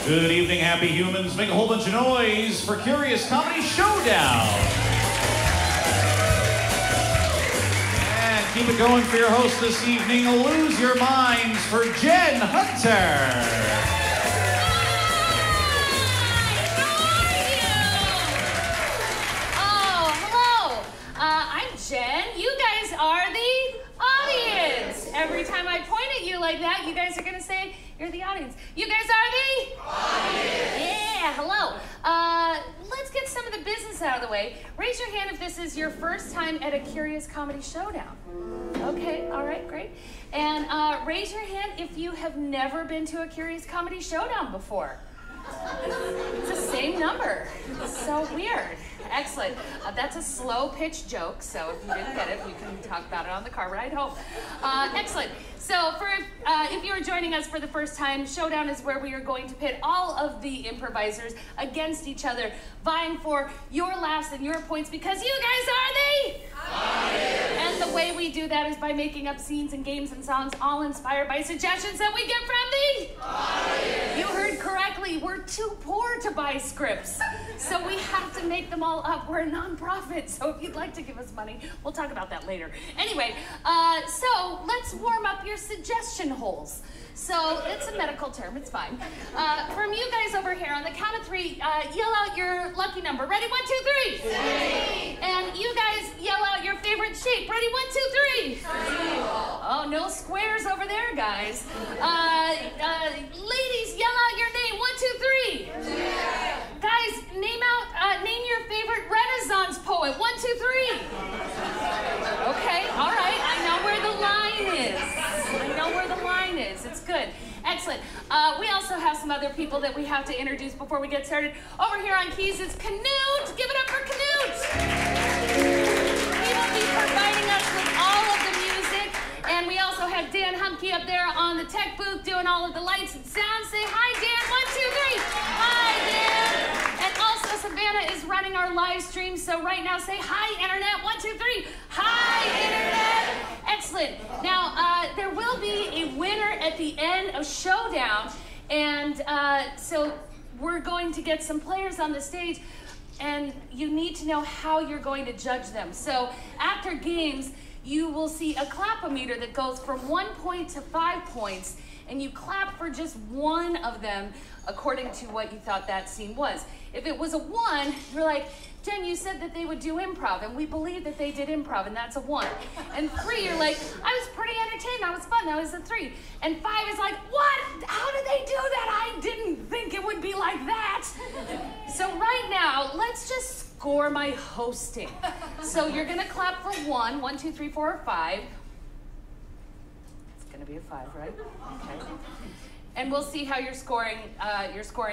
Good evening, happy humans. Make a whole bunch of noise for Curious Comedy Showdown. And keep it going for your host this evening. Lose Your Minds for Jenn Hunter. Jen, you guys are the audience. Every time I point at you like that, you guys are going to say, you're the audience. You guys are the audience. Yeah, hello. Let's get some of the business out of the way. Raise your hand if this is your first time at a Curious Comedy Showdown. Okay, all right, great. And raise your hand if you have never been to a Curious Comedy Showdown before. It's the same number. It's so weird. Excellent. That's a slow pitch joke, so if you didn't get it, you can talk about it on the car ride home. Excellent. So if you are joining us for the first time, Showdown is where we are going to pit all of the improvisers against each other, vying for your laughs and your points because you guys are the audience. And the way we do that is by making up scenes and games and songs all inspired by suggestions that we get from the audience. You heard correctly. We're too poor to buy scripts, so we have to make them all up. We're a nonprofit, so if you'd like to give us money, we'll talk about that later. Anyway, so let's warm up your suggestion holes. So it's a medical term, it's fine. From you guys over here, on the count of three, yell out your lucky number. Ready, 1, 2, 3. 3. And you guys yell out your favorite shape. Ready, 1, 2, 3. 3. Oh, no squares over there, guys. Ladies, yell out your name. 1, 2, 3. 2. Guys, name your favorite Renaissance poet. 1, 2, 3. Okay, all right. I know where the line is. It's good. Excellent. We also have some other people that we have to introduce before we get started. Over here on keys, it's Canute. Give it up for Canute. He will be providing us with all of the music. And we also have Dan Humke up there on the tech booth doing all of the lights and sound. Say hi, Dan. 1, 2, 3. Hi, Dan. And also Savannah is running our live stream. So right now say hi, Internet. 1, 2, 3. Hi, Internet. Excellent. Now, there will be a winner at the end of Showdown. And so we're going to get some players on the stage. And you need to know how you're going to judge them. So after games, you will see a clap-o-meter that goes from 1 point to 5 points, and you clap for just one of them according to what you thought that scene was. If it was a 1, you're like, Jen, you said that they would do improv, and we believe that they did improv, and that's a 1. And 3, you're like, I was pretty entertained, that was fun, that was a 3. And 5 is like, what? How did they do that? I didn't think it would be like that. So right now, let's just score my hosting. So you're gonna clap for 1, 1, 2, 3, 4, or 5. It's gonna be a 5, right? Okay. And we'll see how your scoring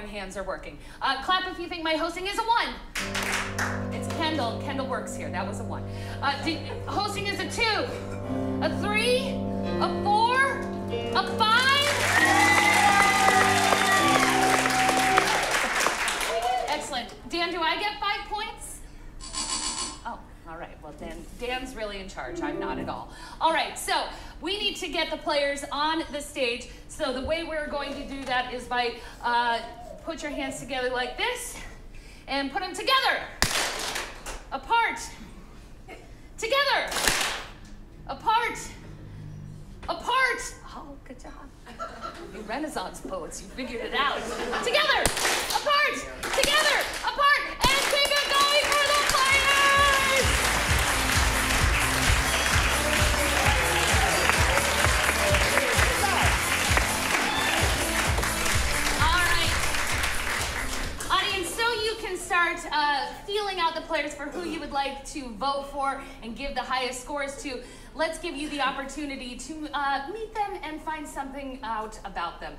hands are working. Clap if you think my hosting is a 1. It's Kendall. Kendall works here. That was a 1. Hosting is a 2, a 3, a 4, a 5. Excellent. Dan, do I get 5 points? Oh, all right. Well, Dan's really in charge. I'm not at all. All right. So we need to get the players on the stage. So the way we're going to do that is by put your hands together like this and put them together, apart, together, apart, apart. Oh, good job. You Renaissance poets, you figured it out. Together, apart, together, apart, and keep it going for the players! All right. Audience, so you can start feeling out the players for who you would like to vote for and give the highest scores to. Let's give you the opportunity to meet them and find something out about them.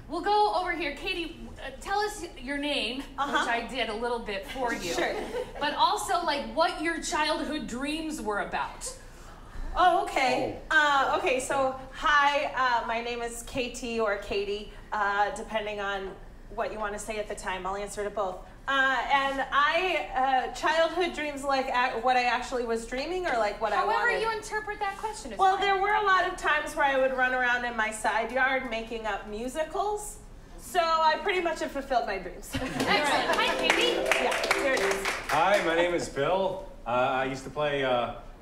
We'll go over here. Katie, tell us your name, which I did a little bit for you. Sure. But also, like, what your childhood dreams were about. Oh, okay. Okay, so hi, my name is KT or Katie, depending on what you want to say at the time. I'll answer to both. And childhood dreams, like what I actually was dreaming, or like what I wanted? However you interpret that question is Well, fine. there were a lot of times where I would run around in my side yard making up musicals. So I pretty much have fulfilled my dreams. Excellent. Hi, Katie. Yeah, here it is. Hi, my name is Bill. I used to play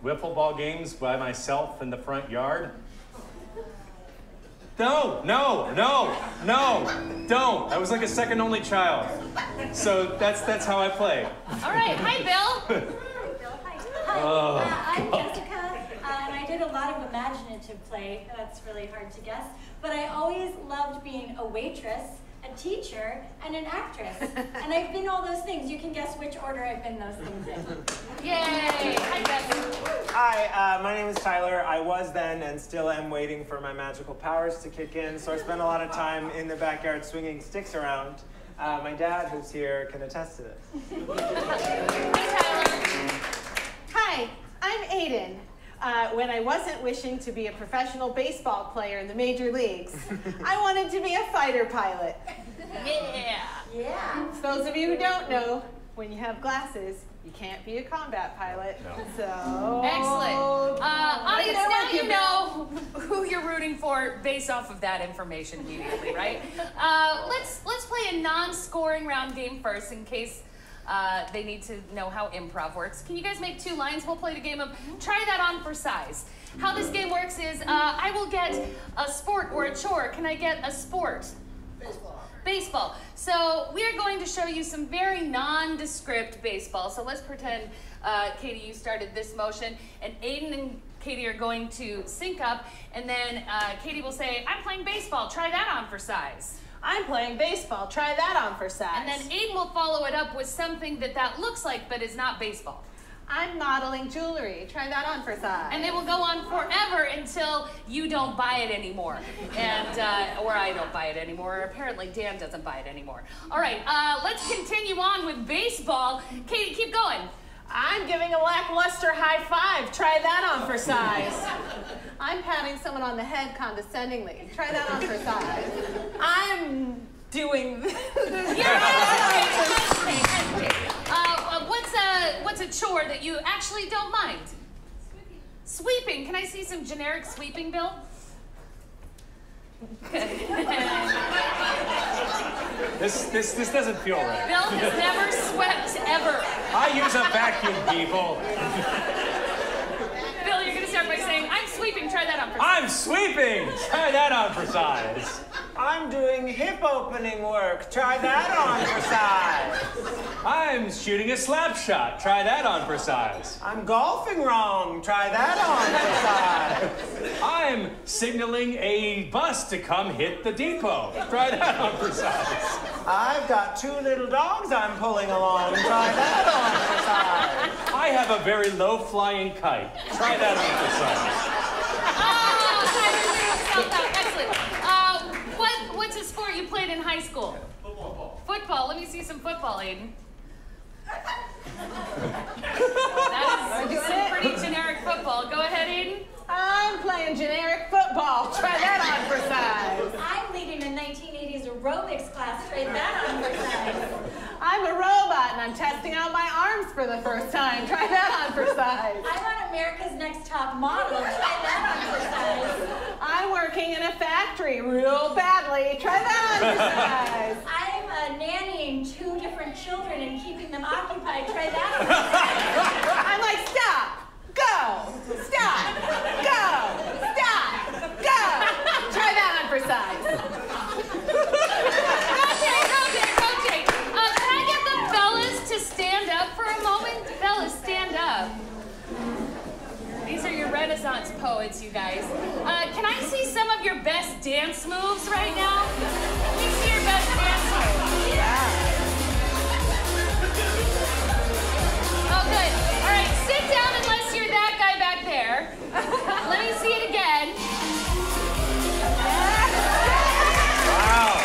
wiffle ball games by myself in the front yard. No, don't. I was like a second only child. So that's how I play. All right. Hi, Bill. Hi. I'm Jessica, and I did a lot of imaginative play. That's really hard to guess. But I always loved being a waitress, a teacher, and an actress. And I've been all those things. You can guess which order I've been those things in. Yay. Hi, Jessica. Hi, my name is Tyler. I was then and still am waiting for my magical powers to kick in, so I spent a lot of time in the backyard swinging sticks around. My dad, who's here, can attest to this. Hi, Tyler. Hi, I'm Aden. When I wasn't wishing to be a professional baseball player in the major leagues, I wanted to be a fighter pilot. Yeah. For those of you who don't know, when you have glasses, you can't be a combat pilot. No. So Excellent. Audience, I now like you you, know who you're rooting for based off of that information immediately, right? Let's play a non-scoring round game first in case they need to know how improv works. Can you guys make 2 lines? We'll play the game of try that on for size. How this game works is I will get a sport or a chore. Can I get a sport? Baseball. So we are going to show you some very nondescript baseball. So let's pretend, Katie, you started this motion, and Aden and Katie are going to sync up, and then Katie will say, I'm playing baseball, try that on for size. I'm playing baseball. Try that on for size. And then Aden will follow it up with something that looks like but is not baseball. I'm modeling jewelry. Try that on for size. And it will go on forever until you don't buy it anymore. And, or I don't buy it anymore. Or apparently Dan doesn't buy it anymore. All right, let's continue on with baseball. Katie, keep going. I'm giving a lackluster high five. Try that on for size. I'm patting someone on the head condescendingly. Try that on for size. I'm doing this. What's a chore that you actually don't mind? Sweeping. Can I see some generic sweeping, Bill? This doesn't feel right. Bill has never swept ever. I use a vacuum, people. Bill, you're gonna start by saying, I'm sweeping, try that on for size. I'm sweeping. Try that on for size. I'm doing hip opening work. Try that on for size. I'm shooting a slap shot. Try that on for size. I'm golfing wrong. Try that on for size. I'm signaling a bus to come hit the depot. Try that on for size. I've got 2 little dogs I'm pulling along. Try that on for size. I have a very low-flying kite. Try that on for size. Excellent. What's a sport you played in high school? Football. Let me see some football, Aden. That is some pretty generic football. Go ahead, Aden. I'm playing generic football. Try that on for size. I'm leading a 1980s aerobics class. Try that on for size. I'm a robot and I'm testing out my arms for the first time. Try that on for size. I'm on America's Next Top Model. Try that on for size. I'm working in a factory real badly. Try that on for size. I'm nannying 2 different children and keeping them occupied. Try that on for size. I'm like, stop, go, stop, go, stop, go. Try that on for size. Rotate. Can I get the fellas to stand up for a moment? Fellas, stand up. These are your Renaissance poets, you guys. Can I see some of your best dance moves right now? Let me see your best dance moves. Yeah. Oh, good. All right, sit down unless you're that guy back there. Let me see it again. Wow.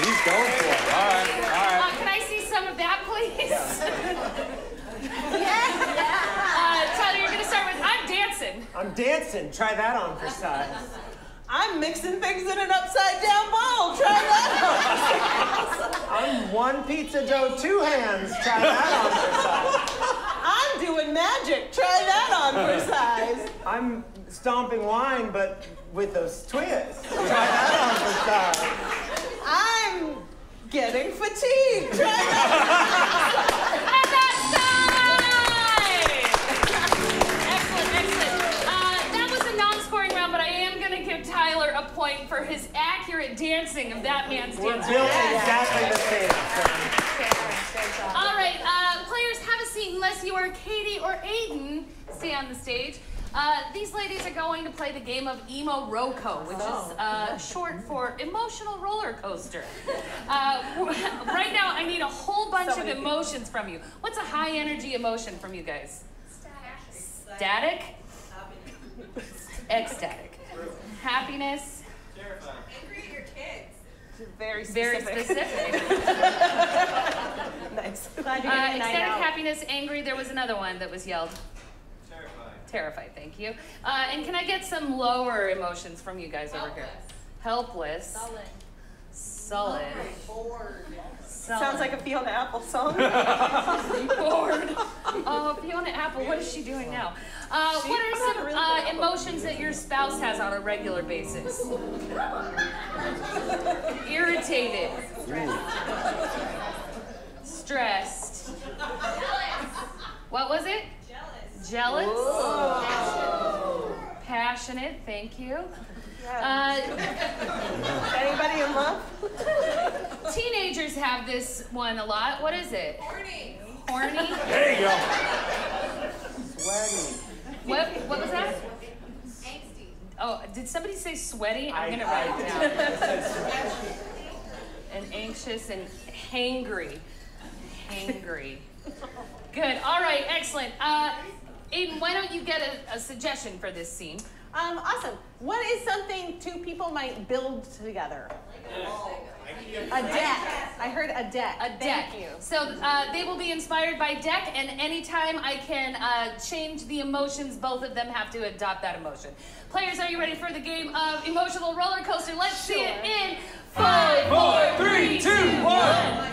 He's going for it. All right. Can I see some of that, please? Tyler, you're going to start with, I'm dancing. I'm dancing. Try that on for size. I'm mixing things in an upside down bowl. Try that on. I'm 1 pizza dough, 2 hands. Try that on for size. I'm doing magic. Try that on for size. I'm stomping wine, but with those twists. Try that on for size. I'm getting fatigued. And that's time! Excellent, excellent. That was a non-scoring round, but I am going to give Tyler a point for his accurate dancing of that man's We're dancing. built exactly the same. All right, players, have a seat unless you are Katie or Aden. Stay on the stage. These ladies are going to play the game of Emo Roco, which is short for emotional roller coaster. Right now, I need a whole bunch of emotions from you. What's a high energy emotion from you guys? Static? Ecstatic. Happiness? Terrifying. Angry at your kids. Very Very specific. specific. Nice. Ecstatic, happiness, angry. There was another one that was yelled. Terrified, thank you. And can I get some lower emotions from you guys over here? Helpless. Sullen. Bored. Sullen. Sounds like a Fiona Apple song. Bored. Oh, Fiona Apple, what is she doing now? What are some emotions that your spouse has on a regular basis? Irritated. Stressed. What was it? Jealous. Passionate, thank you. Anybody in love? Teenagers have this one a lot. What is it? Horny. Horny? There you go. Sweaty. What was that? Angsty. Oh, did somebody say sweaty? I'm going to write it down. And anxious and hangry. Hangry. Good. All right, excellent. Aden, why don't you get a suggestion for this scene? Awesome. What is something two people might build together? A deck. I heard a deck. A deck. Thank you. So they will be inspired by deck, and anytime I can change the emotions, both of them have to adopt that emotion. Players, are you ready for the game of emotional roller coaster? Let's see it in 5, 4, 3, 2, 1.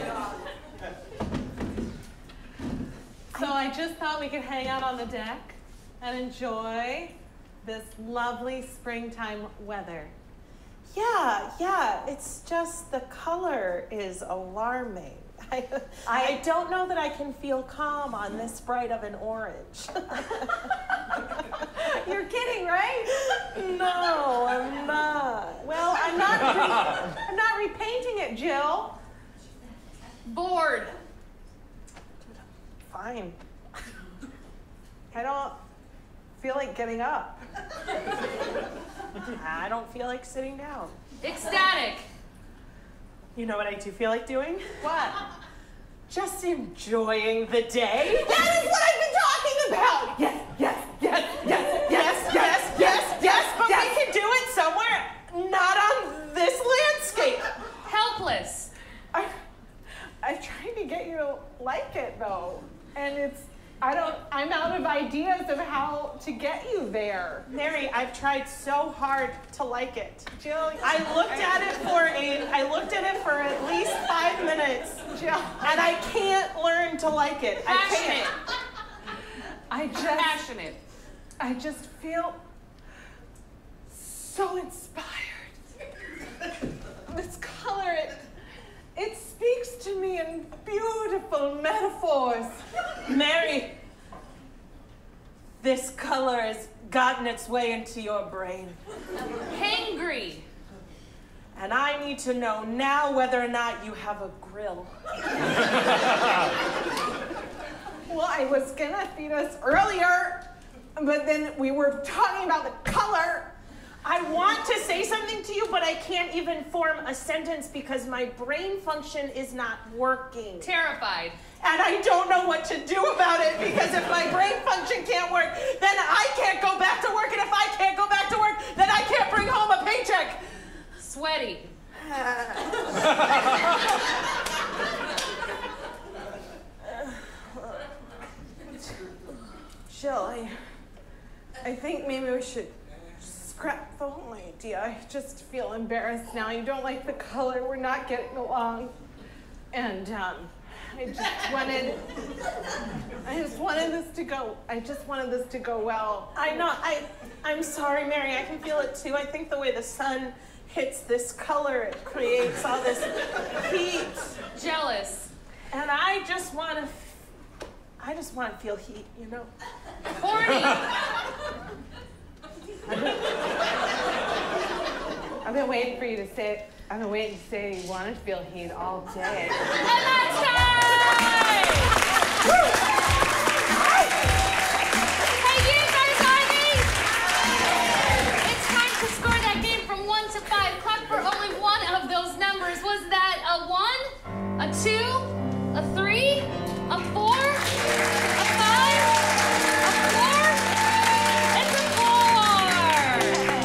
So I just thought we could hang out on the deck and enjoy this lovely springtime weather. Yeah, it's just the color is alarming. I don't know that I can feel calm on this bright of an orange. You're kidding, right? No, I'm not. Well, I'm not repainting it, Jill. Bored. Fine. I don't feel like getting up. I don't feel like sitting down. Ecstatic. You know what I do feel like doing? What? Just enjoying the day. That is what I've been talking about. Yes. But we can do it somewhere not on this landscape. Helpless. I'm trying to get you to like it though, and I'm out of ideas of how to get you there. Mary, I've tried so hard to like it. Jill, I looked at it for at least 5 minutes, Jill, and I can't learn to like it. Passionate. Passionate. I just feel so inspired. This color, it speaks to me in beautiful metaphors. Mary, this color has gotten its way into your brain. Hangry. And I need to know now whether or not you have a grill. Well, I was gonna feed us earlier, but then we were talking about the color. I want to say something to you, but I can't even form a sentence because my brain function is not working. Terrified. And I don't know what to do about it because if my brain function can't work, then I can't go back to work. And if I can't go back to work, then I can't bring home a paycheck. Sweaty. Jill, I think maybe we should scrap the whole idea. I just feel embarrassed now. You don't like the color. We're not getting along. And I just wanted this to go. I just wanted this to go well. I'm sorry, Mary. I can feel it too. I think the way the sun hits this color, it creates all this heat. Jealous. And I just want to feel heat, you know? Horny. I've been waiting for you to say, I've been waiting to say you want to feel heat all day. And that's time! Hey, you guys ready? It's time to score that game from 1 to 5. Clock for only one of those numbers. Was that a 1, a 2, a 3, a 4, a 5, a 4? It's a 4!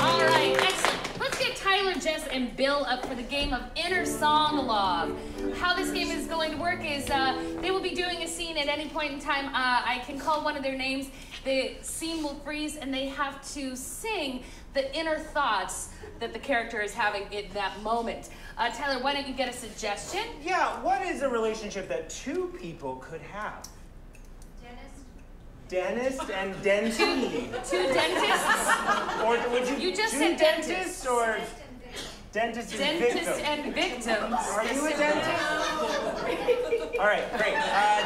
All right, excellent. Let's get Tyler, Jess, and Bill up for the game of Inner Song-a-Log. How this game is going to work is they will be doing a scene at any point in time. I can call one of their names. The scene will freeze, and they have to sing the inner thoughts that the character is having in that moment. Tyler, why don't you get a suggestion? Yeah, what is a relationship that two people could have? Dentist and dentee. Two dentists? Or would you You just two said dentists dentist. or dentist and Dentist victim? and victims. Are you a dentist? All right, great.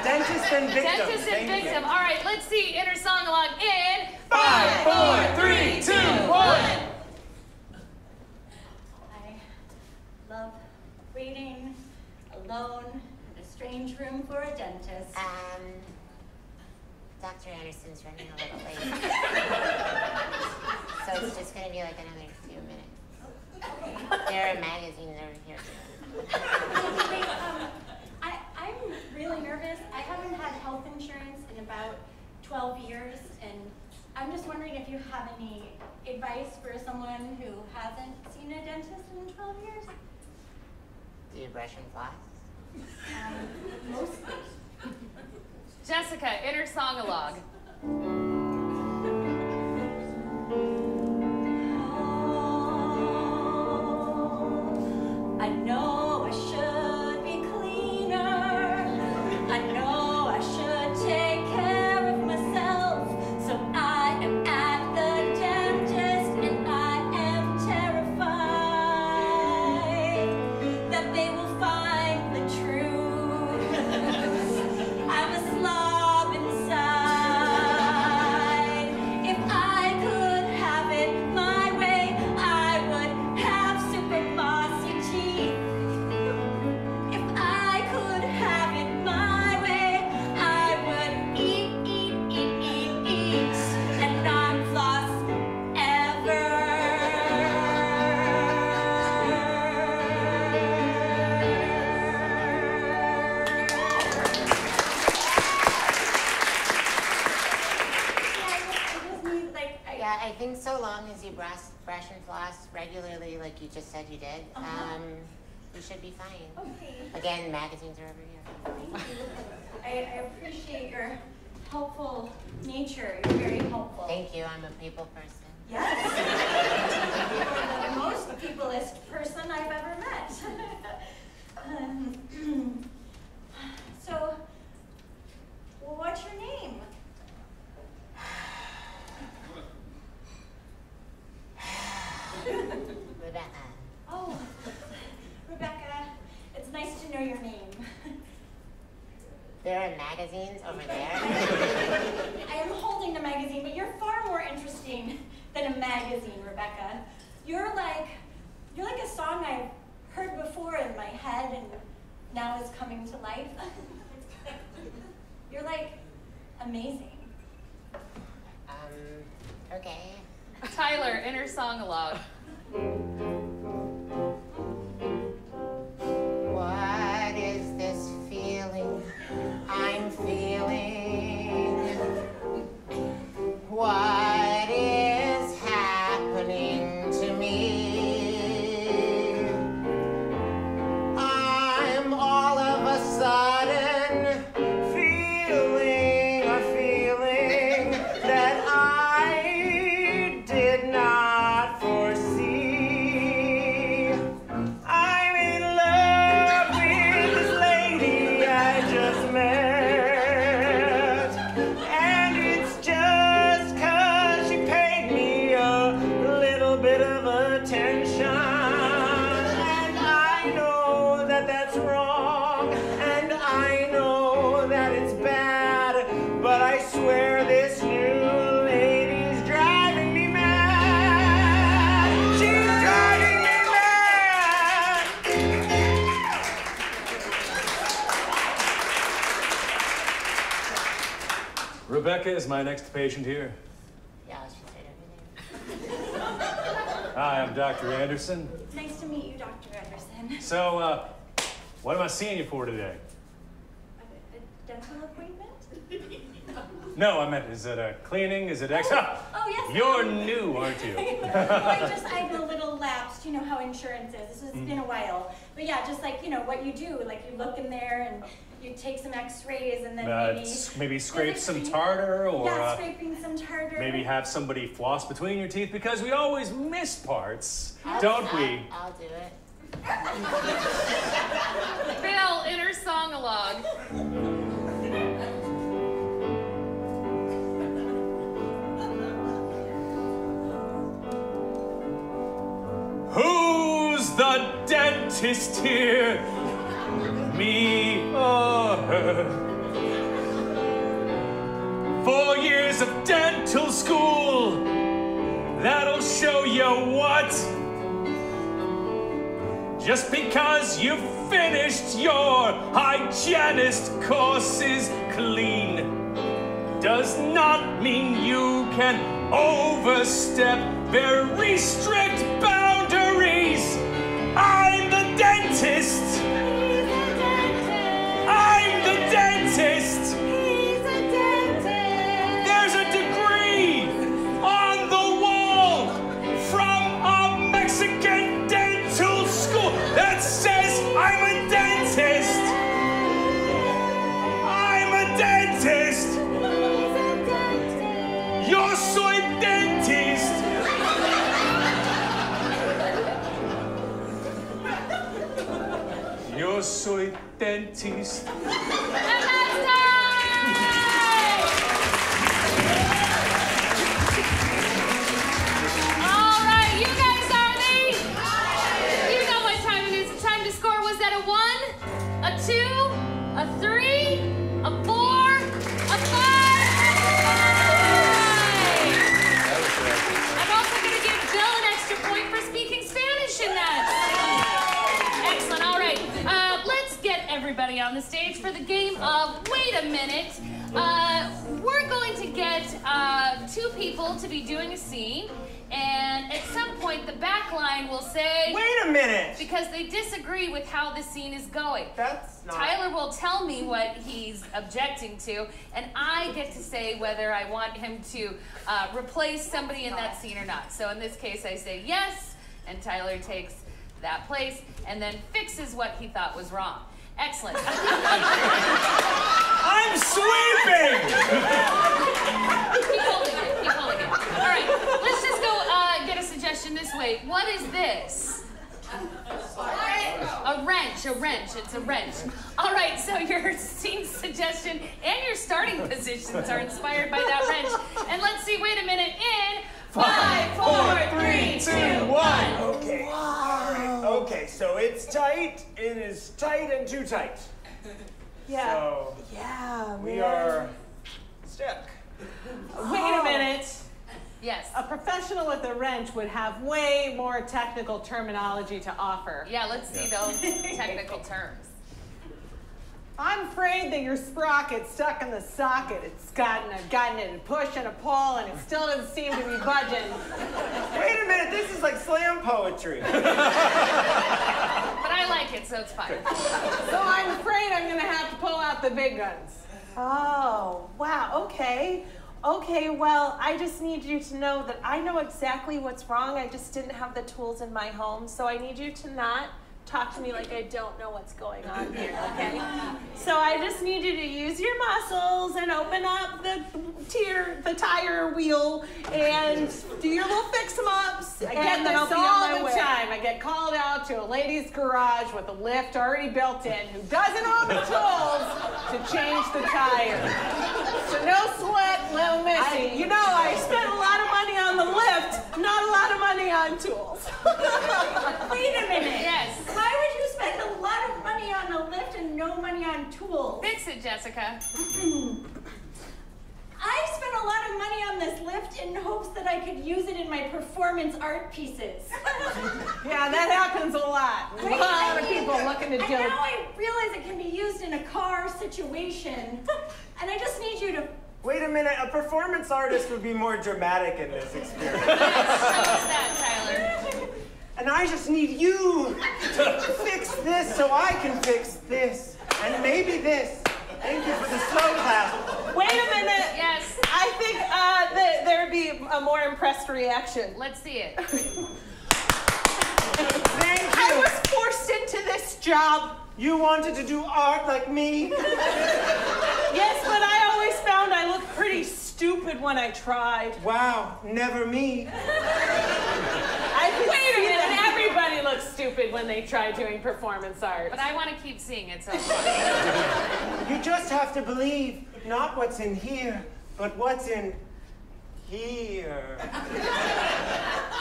Dentist and victim. Dentist and Thank you. victim. All right, let's see Inner Song-a-Log in 5, 4, 3, 2, 1. I love waiting alone in a strange room for a dentist. Dr. Anderson's running a little late. So it's just going to be like another few minutes. There are magazines over here. I'm really nervous. I haven't had health insurance in about 12 years, and I'm just wondering if you have any advice for someone who hasn't seen a dentist in 12 years? Do you brush and floss? Mostly. Jessica, Inner Song-a-Log. I know I should be cleaner. I know I should take care of myself. So I am at the dentist and I am terrified that they will find the truth. I'm a slob inside. If I could have it my way, I would have super bossy teeth. If I could have it my way, I would eat, and not floss ever. Yeah, I think so long as you brush and floss regularly, like you just said you did, you should be fine. Okay. Again, magazines are over here. Thank you. I appreciate your helpful nature. You're very helpful. Thank you, I'm a people person. Yes. You're the most peopleist person I've ever met. So, what's your name? Rebecca. Oh, Rebecca. It's nice to know your name. There are magazines over there. I am holding the magazine, but you're far more interesting than a magazine, Rebecca. You're like a song I've heard before in my head and now is coming to life. You're like amazing. Okay. Tyler, Inner Song-a-Log. What is this feeling I'm feeling? What is happening to me? I'm all of a sudden feeling a feeling that I did not foresee. I'm in love with this lady I just met, and it's just 'cause she paid me a little bit of attention. Rebecca is my next patient here. Yeah, she said everything. Hi, I'm Dr. Anderson. Nice to meet you, Dr. Anderson. So, what am I seeing you for today? A dental appointment? No, I meant, is it a cleaning? Is it extra? Oh, yes. You're new, aren't you? Well, I'm a little lapsed. You know how insurance is. This has been a while. But yeah, just like, you know, what you do. Like, you look in there and you take some x-rays and then maybe scrape some tartar or... Yeah, scraping some tartar. Maybe have somebody floss between your teeth because we always miss parts, don't we? I'll do it. Bill, inner song-a-log. Who's the dentist here? Me or her? 4 years of dental school, that'll show you what. Just because you finished your hygienist courses clean does not mean you can overstep very strict boundaries. I'm the dentist. I'm the dentist. There's a degree on the wall from a Mexican dental school that says I'm a dentist. I'm a dentist. Yo soy dentist. Yo soy dentist. On the stage for the game of Wait a Minute. We're going to get 2 people to be doing a scene, and at some point the back line will say, Wait a minute! Because they disagree with how the scene is going. That's not... Tyler will tell me what he's objecting to, and I get to say whether I want him to replace somebody in that scene or not. So in this case I say yes, and Tyler takes that place and then fixes what he thought was wrong. Excellent. I'm sweeping! Keep holding it, keep holding it. All right, let's just go get a suggestion this way. What is this? A wrench, it's a wrench. All right, so your scene suggestion and your starting positions are inspired by that wrench. And let's see, wait a minute, in 5, 4, 3, 2, 1. Okay. All right. Okay, so it's tight. It is tight and too tight. Yeah. So yeah, we are stuck. Wait a minute. Yes. A professional with a wrench would have way more technical terminology to offer. Yeah, let's see those technical terms. I'm afraid that your sprocket's stuck in the socket. It's gotten it a push and a pull, and it still doesn't seem to be budging. Wait a minute, this is like slam poetry. But I like it, so it's fine. So I'm afraid I'm gonna have to pull out the big guns. Oh, wow, okay. Okay, well, I just need you to know that I know exactly what's wrong. I just didn't have the tools in my home, so I need you to not talk to me like I don't know what's going on here, okay? So I just need you to use your muscles and open up the tire wheel and do your little fix-em-ups. I get this all the time. I get called out to a lady's garage with a lift already built in who doesn't own the tools to change the tire. So no sweat, little missy. You know, I spent a lot of money on the lift, not a lot of money on tools. Wait a minute. Yes. Why would you spend a lot of money on a lift and no money on tools? Fix it, Jessica. I spent a lot of money on this lift in hopes that I could use it in my performance art pieces. Yeah, that happens a lot. A lot of people looking to do it. And now I realize it can be used in a car situation. And I just need you to Wait a minute, a performance artist would be more dramatic in this experience. Yes, show us that, Tyler. And I just need you to fix this so I can fix this. And maybe this. Thank you for the slow clap. Wait a minute. Yes. I think there would be a more impressed reaction. Let's see it. Thank you. I was forced into this job. You wanted to do art like me? Yes, but I always found I looked pretty stupid when I tried. Wow, never me. Wait a minute, everybody looks stupid when they try doing performance art. But I want to keep seeing it, so. You just have to believe not what's in here, but what's in here.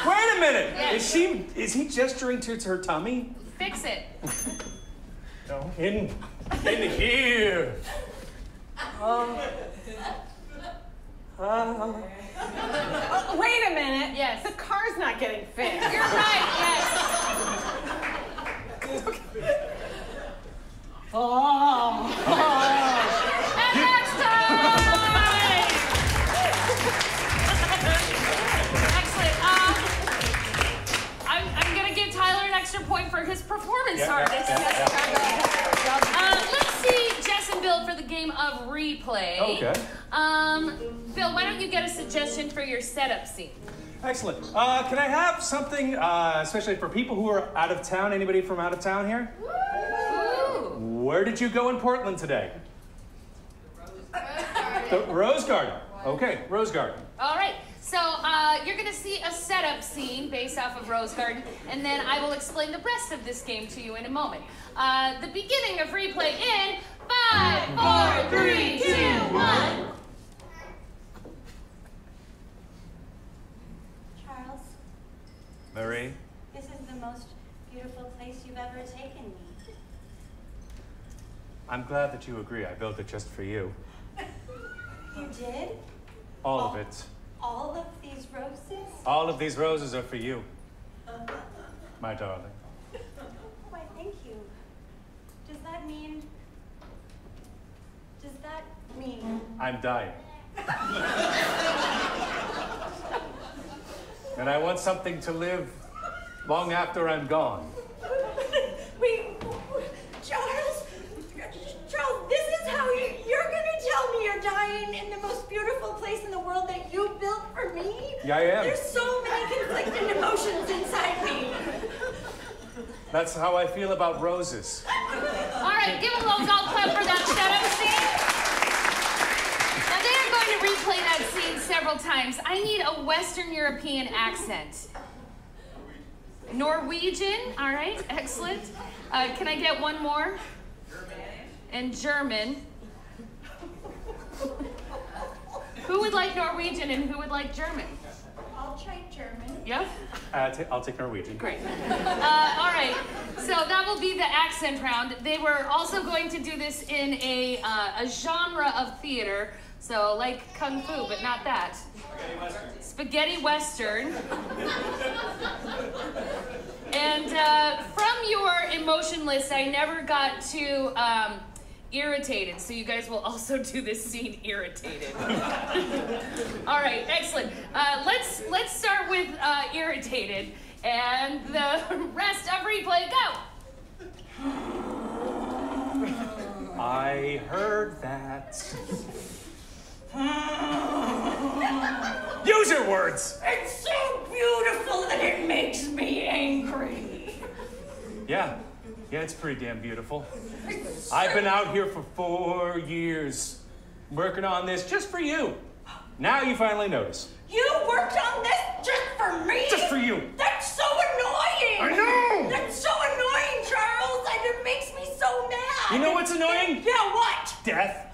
Wait a minute! Yes. Is he gesturing to her tummy? Fix it. No. In here. Wait a minute. Yes. The car's not getting fixed. You're right, yes. And next time! Excellent. I'm going to give Tyler an extra point for his performance art. Let's see Jess and Bill for the game of replay. Okay. Bill, why don't you get a suggestion for your setup scene? Excellent. Can I have something, especially for people who are out of town? Anybody from out of town here? Ooh. Where did you go in Portland today? The Rose Garden. Okay, Rose Garden. All right. So you're going to see a setup scene based off of Rose Garden, and then I will explain the rest of this game to you in a moment. The beginning of replay in 5, 4, 3, 2, 1. Charles, Marie? this is the most beautiful place you've ever taken me. I'm glad that you agree. I built it just for you. You did? All of it. All of these roses? All of these roses are for you, my darling. Why, thank you. Does that mean... I'm dying. And I want something to live long after I'm gone. Wait, Charles, this is how you're gonna tell me you're dying in the most beautiful place in the world that you built for me? Yeah, I am. There's so many conflicting emotions inside me. That's how I feel about roses. All right, give a little golf clap for that setup scene. Now they are going to replay that scene several times. I need a Western European accent. Norwegian, all right, excellent. Can I get one more? And German. Who would like Norwegian and who would like German? I'll try German. Yeah? I'll take Norwegian. Great. All right, so that will be the accent round. They were also going to do this in a genre of theater, so like Kung Fu, but not that. Spaghetti Western. And from your emotion list, I never got to irritated, so you guys will also do this scene irritated. All right, excellent. Let's start with irritated, and the rest of replay, go. I heard that. Use your words. It's so beautiful that it makes me angry. Yeah, it's pretty damn beautiful. I've been out here for 4 years, working on this just for you. Now you finally notice. You worked on this just for me? Just for you. That's so annoying. I know. That's so annoying, Charles. It makes me so mad. You know what's annoying? Yeah, what? Death.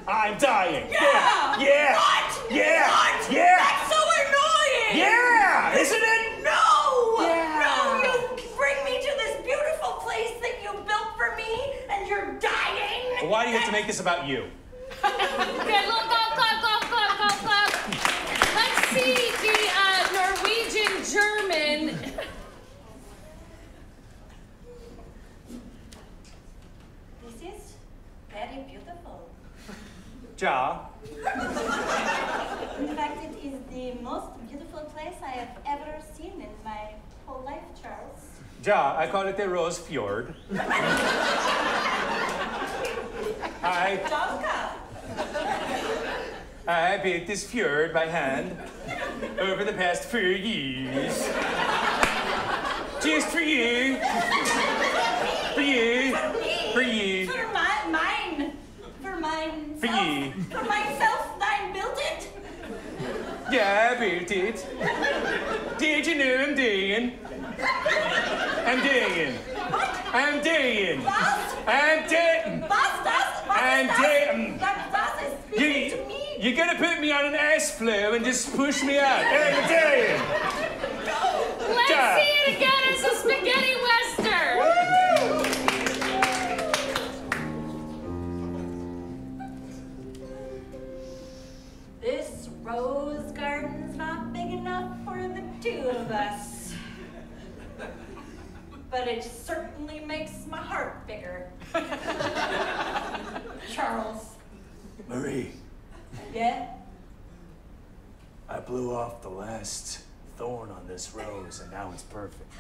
I'm dying. Yeah. Yeah. What? Yeah. What? Yeah. That's so annoying. Yeah. Isn't it? No. Yeah. No, you bring me to this beautiful place that you built for me, and you're dying. Well, why do you have to make this about you? Okay, little golf clap. Let's see the Norwegian German. This is very beautiful. Ja. In fact, it is the most beautiful place I have ever seen in my whole life, Charles. Ja, I call it the Rose Fjord. I built this fjord by hand over the past 4 years. Just for you. For you. For you. For mine. For mine. For you. For myself, thine built it. Yeah, I built it. Did you know I'm doing? I'm doing. I'm doing. Was? I'm doing. I'm doing. That is speaking to me. You're gonna put me on an ice floe and just push me out. I'm doing. Let's see it again as a spaghetti western. This rose garden's not big enough for the two of us. But it certainly makes my heart bigger. Charles. Marie, Yeah? I blew off the last thorn on this rose, and now it's perfect.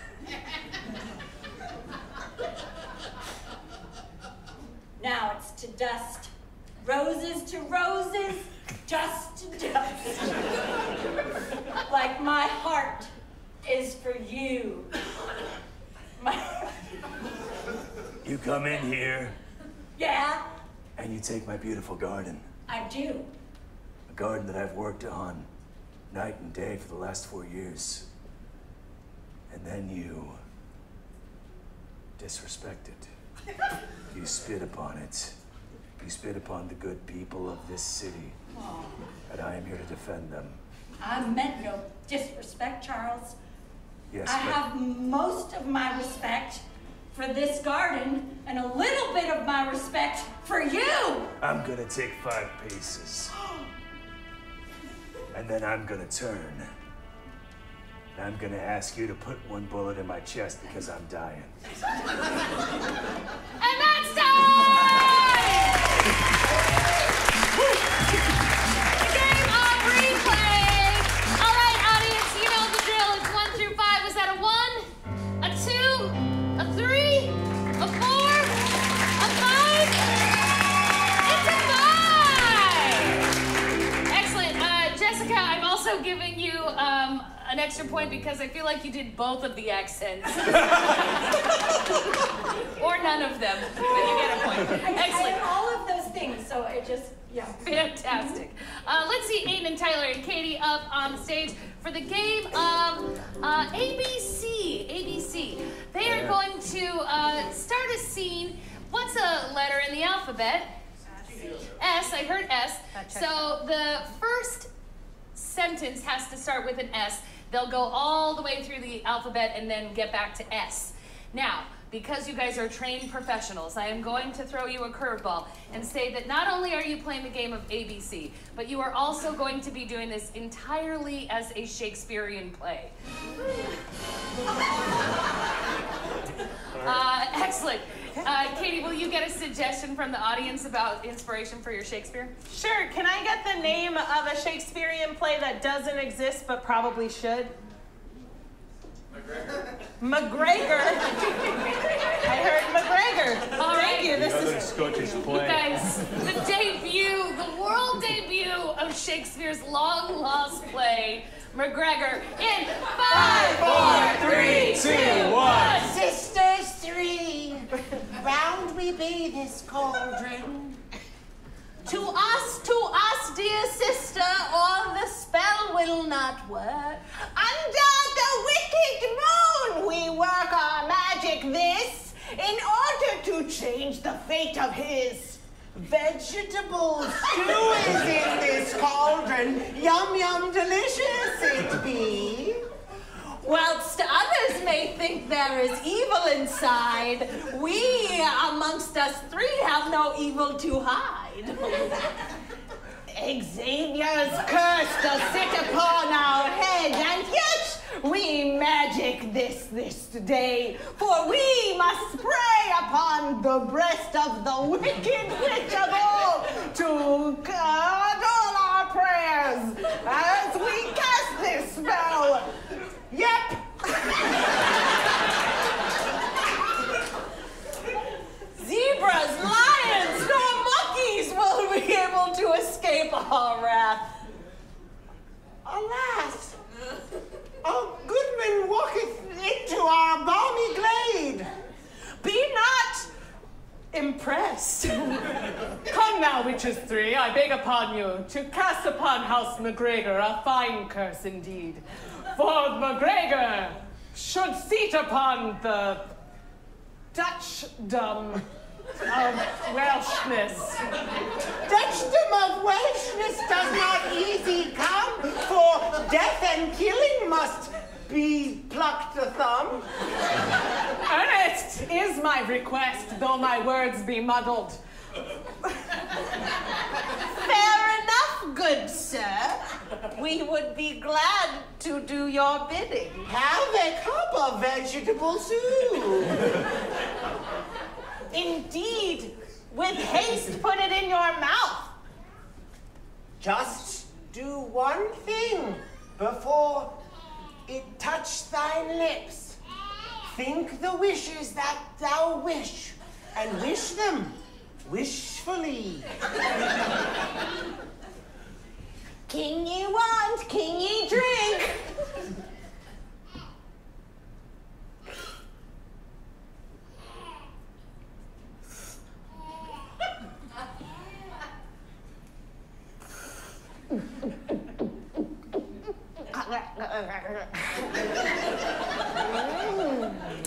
Now it's to dust. Roses to roses, dust to dust. Like my heart is for you. You come in here, Yeah, and you take my beautiful garden. I do. A garden that I've worked on night and day for the last 4 years. And then you disrespect it. You spit upon it. You spit upon the good people of this city. Oh, And I am here to defend them. I meant no disrespect, Charles. Yes, I but have most of my respect for this garden and a little bit of my respect for you. I'm gonna take 5 paces. And then I'm gonna turn. And I'm gonna ask you to put 1 bullet in my chest because I'm dying. And that's time! The game of replay. All right, audience, you know the drill. It's 1 through 5. Was that a 1, a 2, a 3, a 4, a 5? It's a 5! Excellent. Jessica, I'm also giving you an extra point because I feel like you did both of the accents. Or none of them, but you get a point. Excellent. I all of those things, so it just, yeah. Fantastic. Let's see Aden and Tyler and Katie up on the stage for the game of ABC. ABC. They are going to start a scene. What's a letter in the alphabet? S. I heard S. So the first sentence has to start with an S. They'll go all the way through the alphabet and then get back to S. Now, because you guys are trained professionals, I am going to throw you a curveball and say that not only are you playing the game of ABC, but you are also going to be doing this entirely as a Shakespearean play. Excellent. Katie, will you get a suggestion from the audience about inspiration for your Shakespeare? Sure, can I get the name of a Shakespearean play that doesn't exist but probably should? McGregor. I heard McGregor. All right. Thank you. This is Scottish You play. guys, the world debut of Shakespeare's long-lost play, McGregor, in 5, 4, 3, 2, 1. Sisters 3, round we be this cauldron. To us, dear sister, all the spell will not work. Under the wicked moon we work our magic this, in order to change the fate of his. Vegetable stew is in this cauldron. Yum, yum, delicious it be. Whilst others may think there is evil inside, we amongst us 3 have no evil to hide. Xavier's curse does sit upon our heads, and yet we magic make this day, for we must pray upon the breast of the wicked witch of all to all our prayers as we cast this spell. Yep. Zebras, lions, nor monkeys will be able to escape our wrath. Alas, our goodman walketh into our balmy glade. Be not impressed. Come now, witches three, I beg upon you to cast upon House McGregor a fine curse indeed. For McGregor should seat upon the Dutchdom of Welshness. Dutchdom of Welshness does not easy come, for death and killing must be plucked a thumb. Earnest is my request, though my words be muddled. Fair enough, good sir. We would be glad to do your bidding. Have a cup of vegetable soup. Indeed, with haste put it in your mouth. Just do one thing before it touch thine lips. Think the wishes that thou wish, and wish them wishfully. King ye want, king ye drink.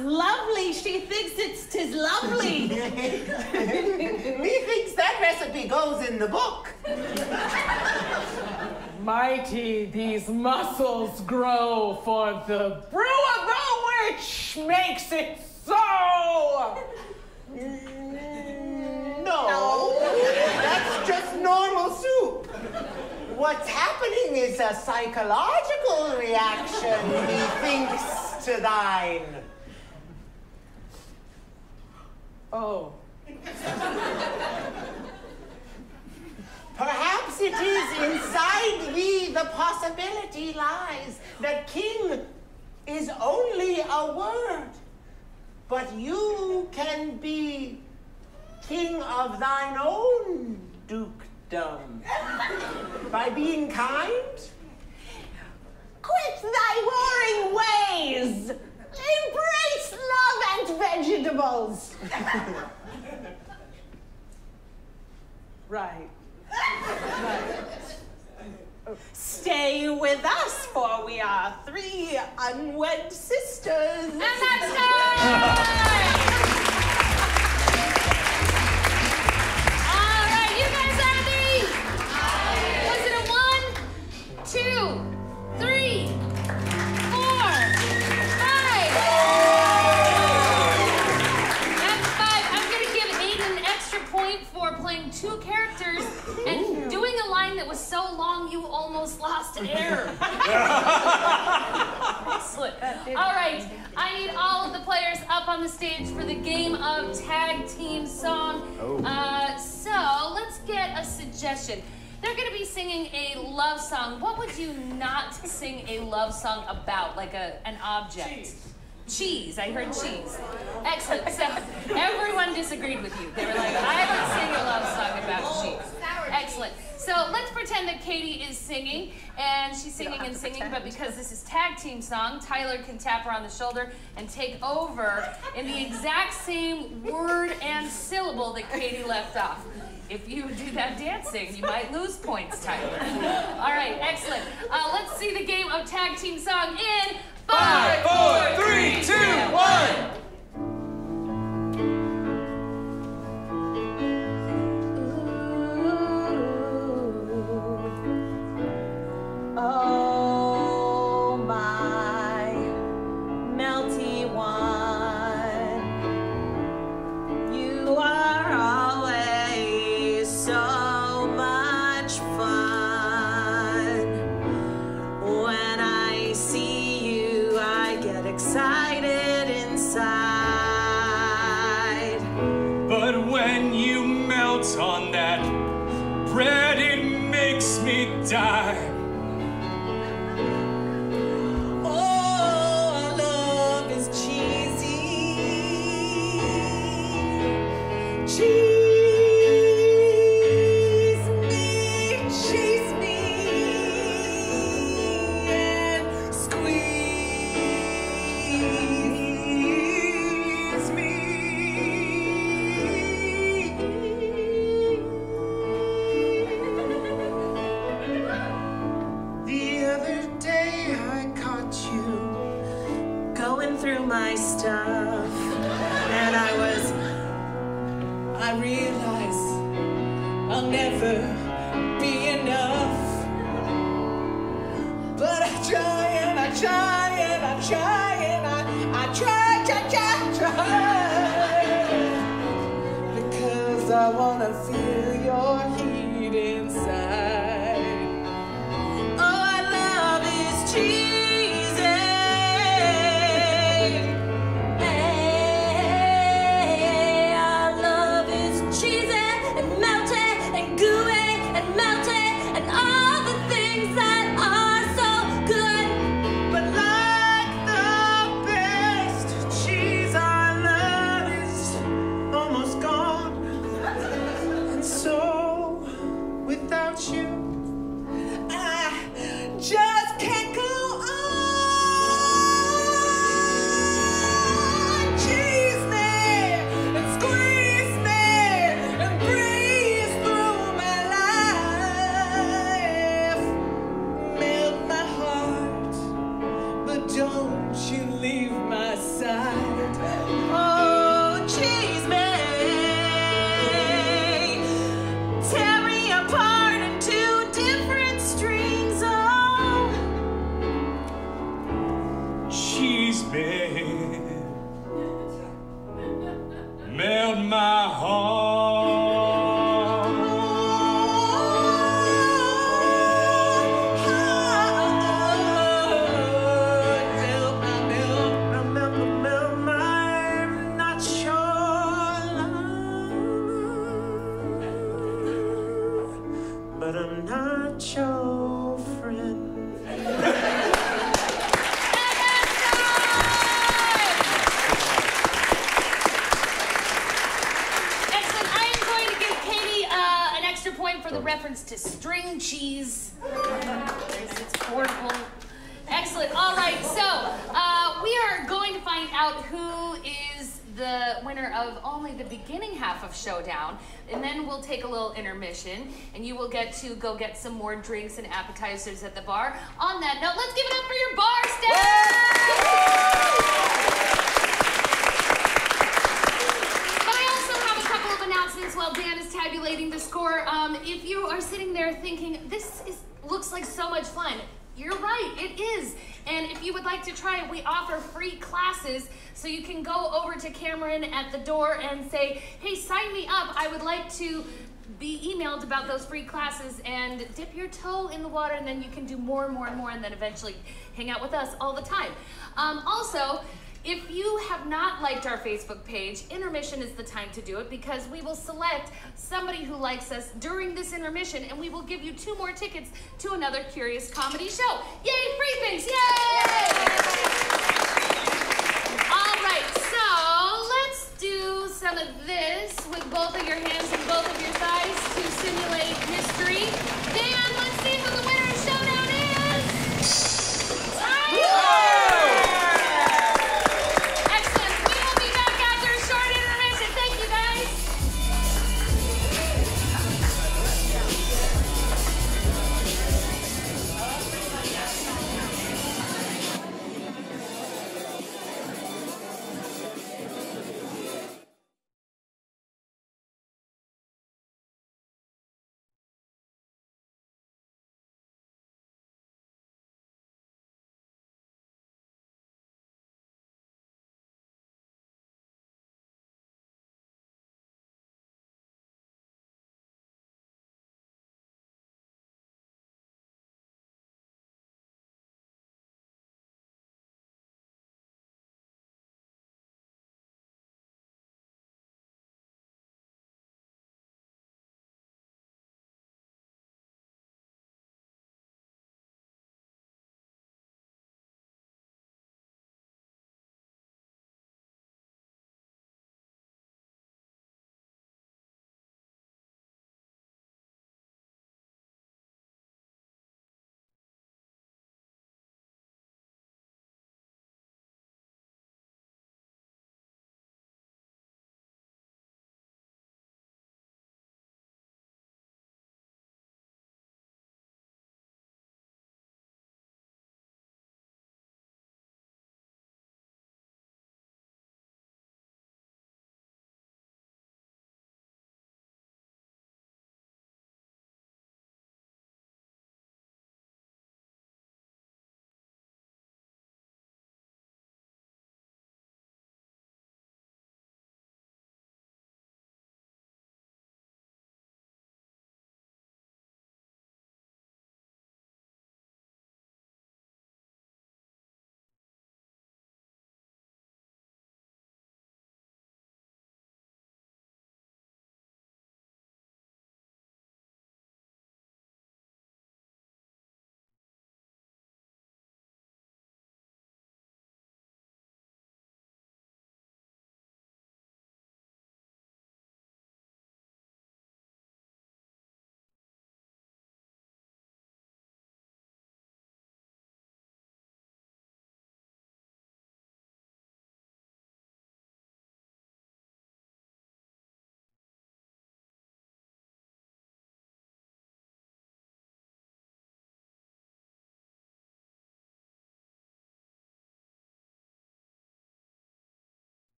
Lovely, she thinks tis lovely. Methinks that recipe goes in the book. Mighty these muscles grow, for the brew of the witch makes it so. No, that's just normal soup. What's happening is a psychological reaction, methinks, to thine. Oh. Perhaps it is inside thee the possibility lies that king is only a word, but you can be king of thine own dukedom. By being kind? Quit thy warring ways. Embrace love and vegetables. Right. Stay with us, for we are three unwed sisters. And that's time! All right, you guys ready? Was it a 1, 2, 3, 4, 5? That's 5. I'm gonna give Aden an extra point for playing 2 characters and doing a line that was so long you almost lost air. Excellent. All right, I need all of the players up on the stage for the game of tag team song. So let's get a suggestion. They're going to be singing a love song. What would you not sing a love song about, like an object? Cheese. I heard cheese. Excellent. So everyone disagreed with you. They were like, I would sing a love song about cheese. Excellent. So let's pretend that Katie is singing, and she's singing and singing, but because this is tag team song, Tyler can tap her on the shoulder and take over in the exact same word and syllable that Katie left off. If you do that dancing, you might lose points, Tyler. All right, excellent. Let's see the game of tag team song in 5, 4, 3, 2, 1. Oh, my melty one, you are always so much fun. When I see you excited inside. But when you melt on that bread, it makes me die. Oh, our love is cheesy. Cheese me, and squeeze me. The other day I caught you going through my stuff, and I realize I'll never be enough. But I try and I try and I try and I try, because I wanna feel your heat inside. Oh, our love is cheesy. Hey, our love is cheesy and melty and gooey and melty and all the things that are so good. But like the best cheese, our love is almost gone. And so, without you, I just can't go on. Cheese me and squeeze me and breeze through my life. Melt my heart, but don't you leave my side. Oh, cheese me. Tear me apart into different strings. Oh, Cheese me, melt my heart. melt my nacho love, but I'm not your friend. Excellent. I am going to give Katie an extra point for the reference to string cheese. It's portable. Excellent. All right, so we are going to find out who is the winner of only the beginning half of Showdown, and then we'll take a little intermission, and you will get to go get some more drinks and appetizers at the bar. On that note, let's give it up for your bar staff! But I also have a couple of announcements while Dan is tabulating the score. If you are sitting there thinking, this looks like so much fun, you're right, it is. And if you would like to try it, we offer free classes, so you can go over to Cameron at the door and say, hey, sign me up. I would like to be emailed about those free classes, and dip your toe in the water, and then you can do more and more and more, and then eventually hang out with us all the time. Also, if you have not liked our Facebook page, intermission is the time to do it, because we will select somebody who likes us during this intermission, and we will give you 2 more tickets to another Curious Comedy show. Yay, free things, yay! All right, so let's do some of this with both of your hands and both of your thighs to simulate mystery. Dan, let's see who the winner of Showdown is. Excellent. We will be back after a short intermission. Thank you, guys.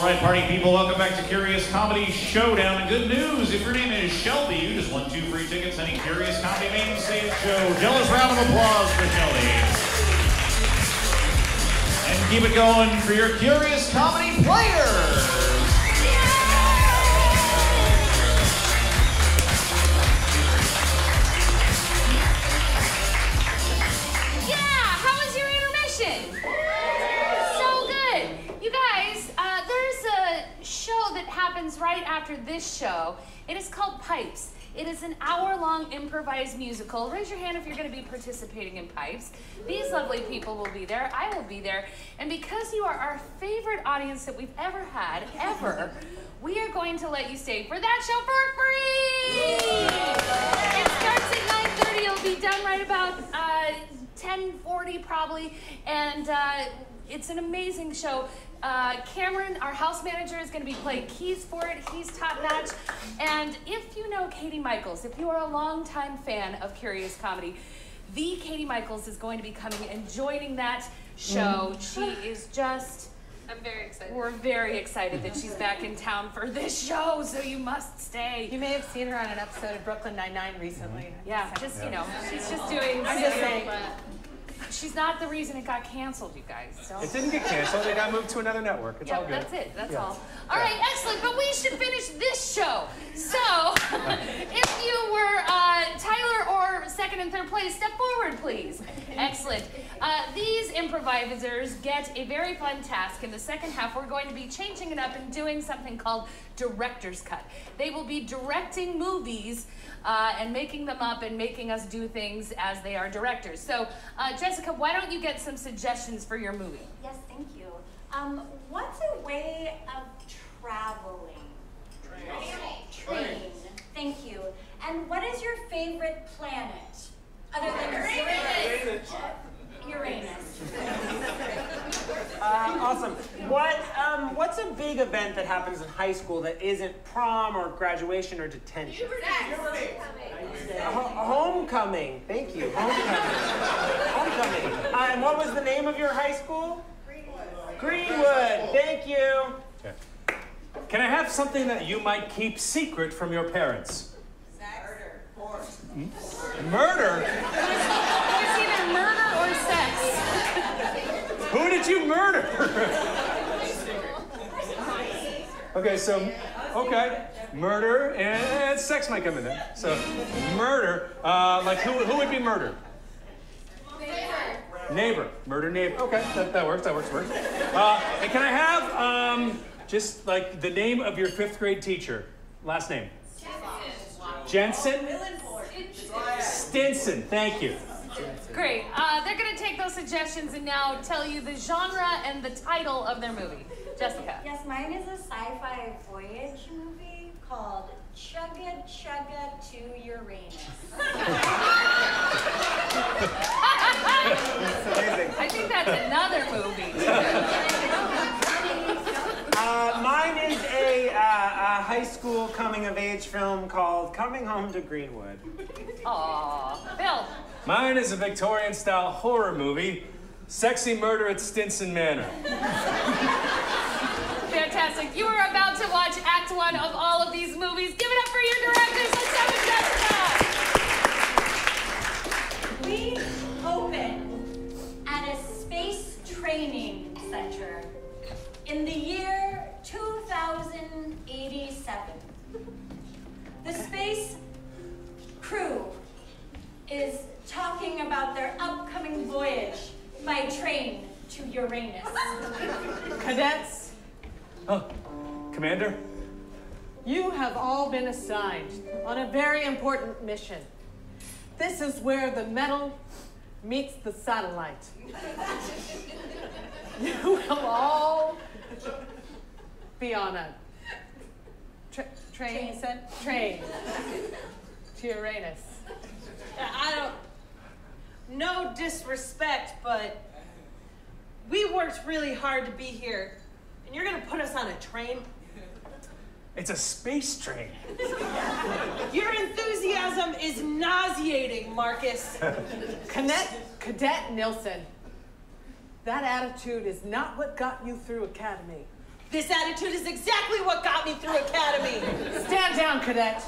right, party people, welcome back to Curious Comedy Showdown. And good news, if your name is Shelby, you just won 2 free tickets to any Curious Comedy main stage show. Jealous round of applause for Shelby. And keep it going for your Curious Comedy players. Right after this show. It is called Pipes. It is an hour-long improvised musical. Raise your hand if you're going to be participating in Pipes. These lovely people will be there. I will be there. And because you are our favorite audience that we've ever had, ever, we are going to let you stay for that show for free! It starts at 9:30. It'll be done right about 10:40 probably. And it's an amazing show. Cameron, our house manager, is going to be playing keys for it. He's top-notch. And if you know Katie Michaels, if you are a longtime fan of Curious Comedy, the Katie Michaels is going to be coming and joining that show. She is just... I'm very excited. We're very excited that she's back in town for this show, so you must stay. You may have seen her on an episode of Brooklyn Nine-Nine recently. Yeah, just, you know, she's just doing... I'm just saying. She's not the reason it got canceled, you guys. So. It didn't get canceled. It got moved to another network. It's all good. That's it. That's all. All right, excellent. But we should finish this show. So, if you were Tyler or second and third place, step forward, please. Excellent. These improvisers get a very fun task. In the second half, we're going to be changing it up and doing something called Director's Cut. They will be directing movies and making them up and making us do things as they are directors. So, Jessica, why don't you get some suggestions for your movie? Yes, thank you. What's a way of traveling? Train. Thank you. And what is your favorite planet? Other than Uranus. Uranus. Awesome. What's a big event that happens in high school that isn't prom or graduation or detention? Homecoming. Thank you. Homecoming. And what was the name of your high school? Greenwood. Thank you. Okay. Can I have something that you might keep secret from your parents? Murder. Murder? It's either murder or sex. Who did you murder? Okay, murder and sex might come in there. So, murder, like who would be murdered? Neighbor. Murder neighbor. Okay, that works. And can I have just like the name of your 5th grade teacher? Last name? Jensen? Stinson. Thank you. Great. They're going to take those suggestions and now tell you the genre and the title of their movie. Jessica. Yes, mine is a sci-fi voyage movie called Chugga Chugga to Uranus. I think that's another movie. Mine is a high school coming-of-age film called Coming Home to Greenwood. Aw. Bill. Mine is a Victorian-style horror movie, Sexy Murder at Stinson Manor. Fantastic. You are about to watch Act 1 of all of these movies. Give it up for your directors. Let's have it, Jessica. We open at a space training center in the year 2087. The space crew is talking about their upcoming voyage by train to Uranus. Cadets. Oh, Commander? You have all been assigned on a very important mission. This is where the metal meets the satellite. You will all be on a train to Uranus. No disrespect, but we worked really hard to be here. And you're gonna put us on a train? It's a space train. Your enthusiasm is nauseating, Marcus. Cadet Nilsson, that attitude is not what got you through Academy. This attitude is exactly what got me through academy. Stand down, cadet.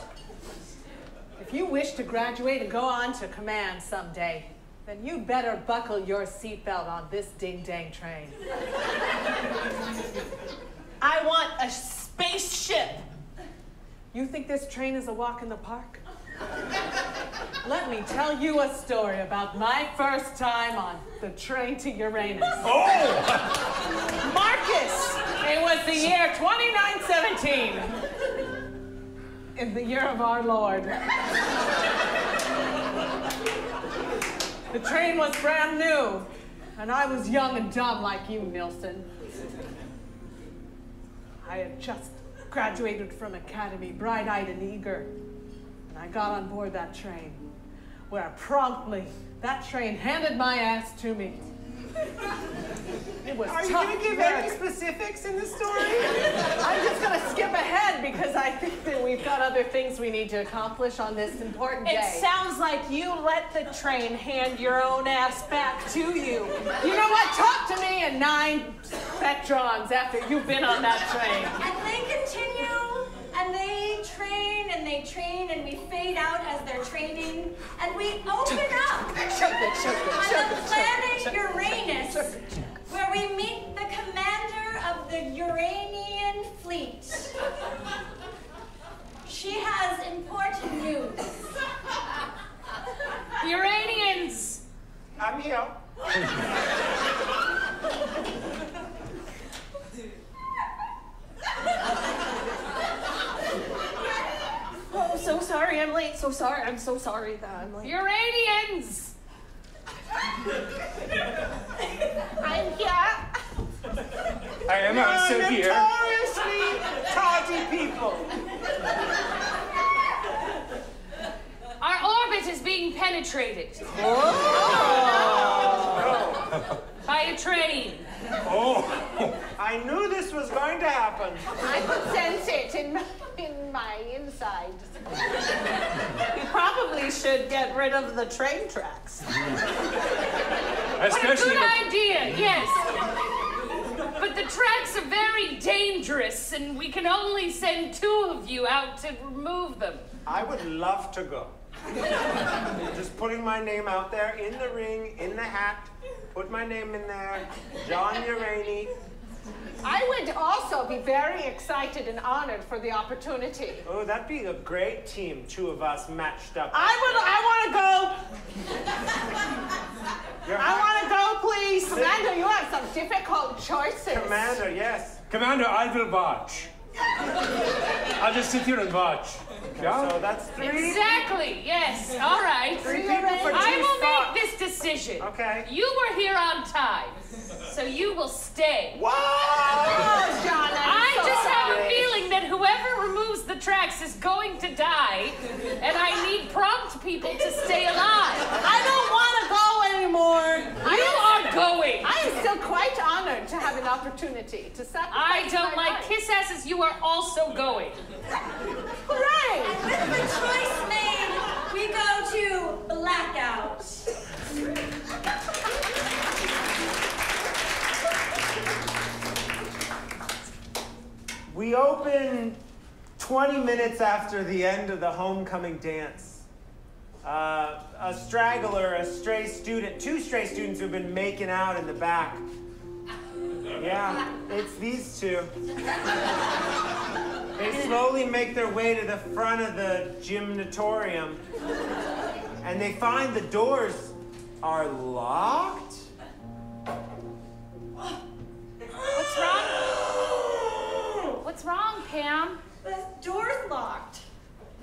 If you wish to graduate and go on to command someday, then you'd better buckle your seatbelt on this ding-dang train. I want a spaceship. You think this train is a walk in the park? Let me tell you a story about my first time on the train to Uranus. Oh! Marcus! It was the year 2917. In the year of our Lord. The train was brand new, and I was young and dumb like you, Nilsson. I had just graduated from academy, bright-eyed and eager. And I got on board that train, where promptly that train handed my ass to me. It was Are you tough going to give work. any specifics in the story? I'm just going to skip ahead because I think that we've got other things we need to accomplish on this important day. It sounds like you let the train hand your own ass back to you. You know what? Talk to me in 9 spectrons after you've been on that train. And they continue, and they train, and we fade out as they're training, and we open up on the planet Uranus, where we meet the commander of the Uranian fleet. She has important news. Uranians! I'm here. Oh, so sorry I'm late. So sorry. I'm so sorry that I'm late. Uranians! I'm here. I am also here. Notoriously tardy people. Our orbit is being penetrated. By a train. Oh! I knew this was going to happen. I could sense it in my insides. You probably should get rid of the train tracks. Especially What a good idea, yes. But the tracks are very dangerous, and we can only send 2 of you out to remove them. I would love to go. Just putting my name out there in the ring, in the hat. Put my name in there. John Urani. I would also be very excited and honored for the opportunity. Oh, that'd be a great team, 2 of us matched up. I want to go. I want to go, please. Commander, you have some difficult choices. Commander, yes. Commander, I will watch. I'll just sit here and watch. Yeah? So that's 3. Exactly, yes. All right. 3 people for 2 I will spots. make this decision. Okay. You were here on time, so you will stay. What? Oh, John, I I'm so just have a sorry. feeling that whoever removes the tracks is going to die, and I need prompt people to stay alive. I don't want to go anymore. You are going. I am still quite honored to have an opportunity to sacrifice I don't my like life. kiss asses. You are also going. Hooray! And with the choice made, we go to blackout. We open 20 minutes after the end of the homecoming dance. A straggler, a stray student, 2 stray students who've been making out in the back. Yeah, it's these 2. They slowly make their way to the front of the gymnatorium, and they find the doors are locked. What's wrong? What's wrong, Pam? The door's locked.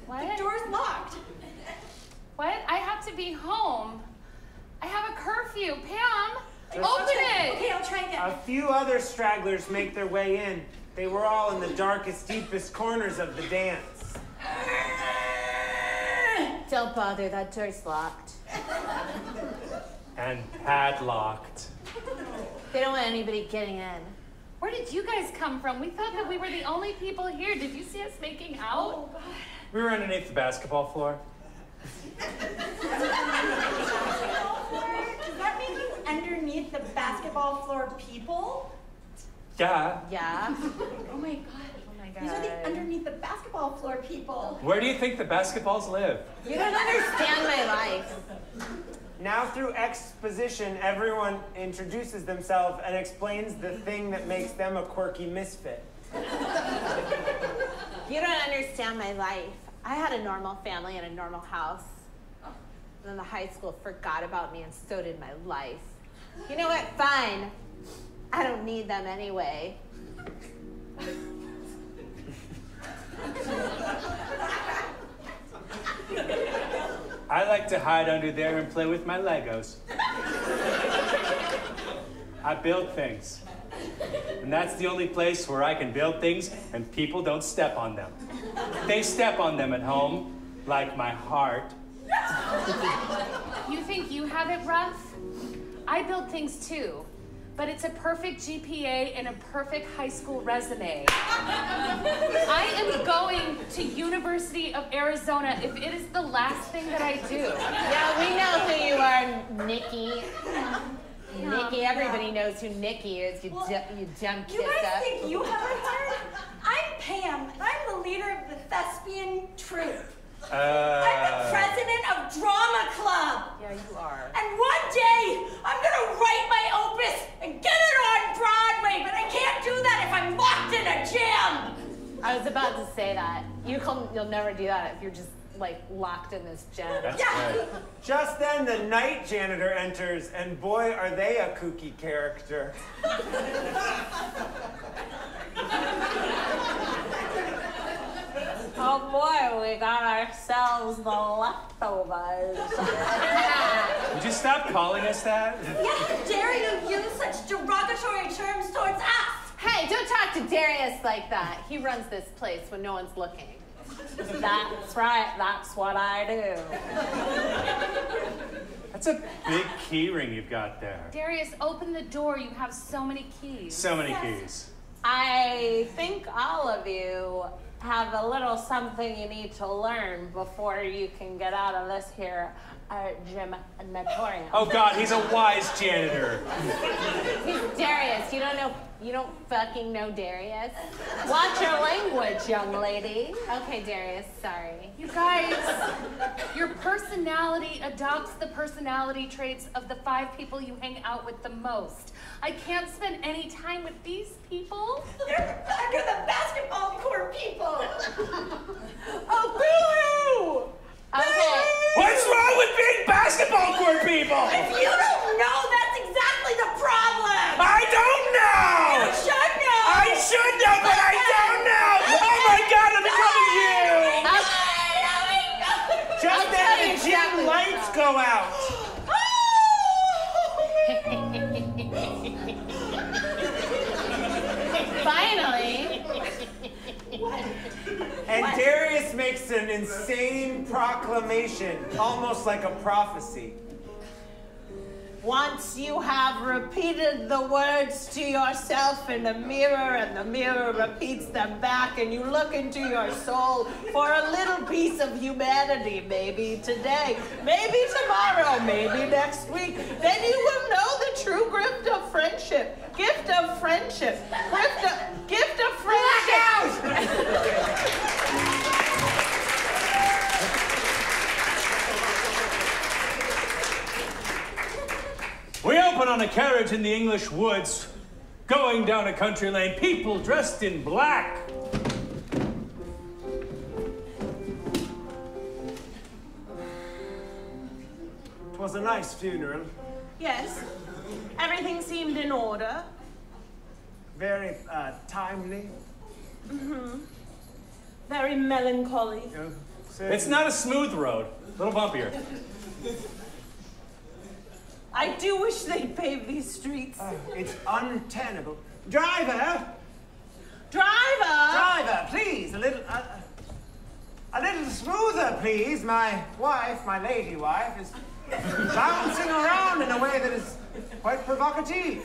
What? The door's locked. What? I have to be home. I have a curfew. Pam, Just- open it. Okay, I'll try again. A few other stragglers make their way in. They were all in the darkest, deepest corners of the dance. Don't bother, that door's locked. And padlocked. They don't want anybody getting in. Where did you guys come from? We thought that we were the only people here. Did you see us making out? Oh, God. We were underneath the basketball floor. Does that mean you underneath the basketball floor people? Yeah. Yeah. Oh my god. These are the underneath the basketball floor people. Where do you think the basketballs live? You don't understand my life. Now through exposition, everyone introduces themselves and explains the thing that makes them a quirky misfit. You don't understand my life. I had a normal family and a normal house. Then the high school forgot about me and so did my life. You know what? Fine. I don't need them anyway. I like to hide under there and play with my Legos. I build things. And that's the only place where I can build things and people don't step on them. They step on them at home, like my heart. You think you have it rough? I build things too. But it's a perfect GPA and a perfect high school resume. I am going to University of Arizona if it is the last thing that I do. Yeah, we know who you are, Nikki. Nikki, everybody knows who Nikki is, you dumb kiss You guys up. think you have it hard? I'm Pam, and I'm the leader of the thespian troupe. I'm the president of Drama Club. Yeah, you are. And one day, I'm gonna write my opus and get it on Broadway, but I can't do that if I'm locked in a gym. I was about to say that. You'll never do that if you're just like locked in this gym. That's right. Just then the night janitor enters, and boy, are they a kooky character. Oh boy, we got ourselves the leftovers. Would you stop calling us that? Yeah, how dare you use such derogatory terms towards us? Hey, don't talk to Darius like that. He runs this place when no one's looking. That's right, that's what I do. That's a big key ring you've got there. Darius, open the door. You have so many keys. So many keys. I think all of you have a little something you need to learn before you can get out of this here gym-natorium. Oh God, he's a wise janitor. He's Darius. You don't fucking know Darius. Watch your language, young lady. Okay, Darius, sorry. You guys, your personality adopts the personality traits of the 5 people you hang out with the most. I can't spend any time with these people. They're under the basketball court people. Oh, boo! Okay. What's wrong with big basketball court people? If you don't know, that's exactly the problem. I don't know. You should know. I should know, but I don't know. Oh my God, I'm becoming you. Just then the gym lights go out. Finally. And Darius makes an insane proclamation, almost like a prophecy. Once you have repeated the words to yourself in a mirror, and the mirror repeats them back, and you look into your soul for a little piece of humanity, maybe today, maybe tomorrow, maybe next week, then you will know the true gift of friendship. Gift of friendship. Gift of friendship. We open on a carriage in the English woods, going down a country lane, people dressed in black. It was a nice funeral. Yes. Everything seemed in order. Very timely. Mm-hmm. Very melancholy. It's not a smooth road, a little bumpier. I do wish they'd pave these streets. It's untenable. Driver! Driver, please, a little smoother, please. My wife, my lady wife, is bouncing around in a way that is quite provocative.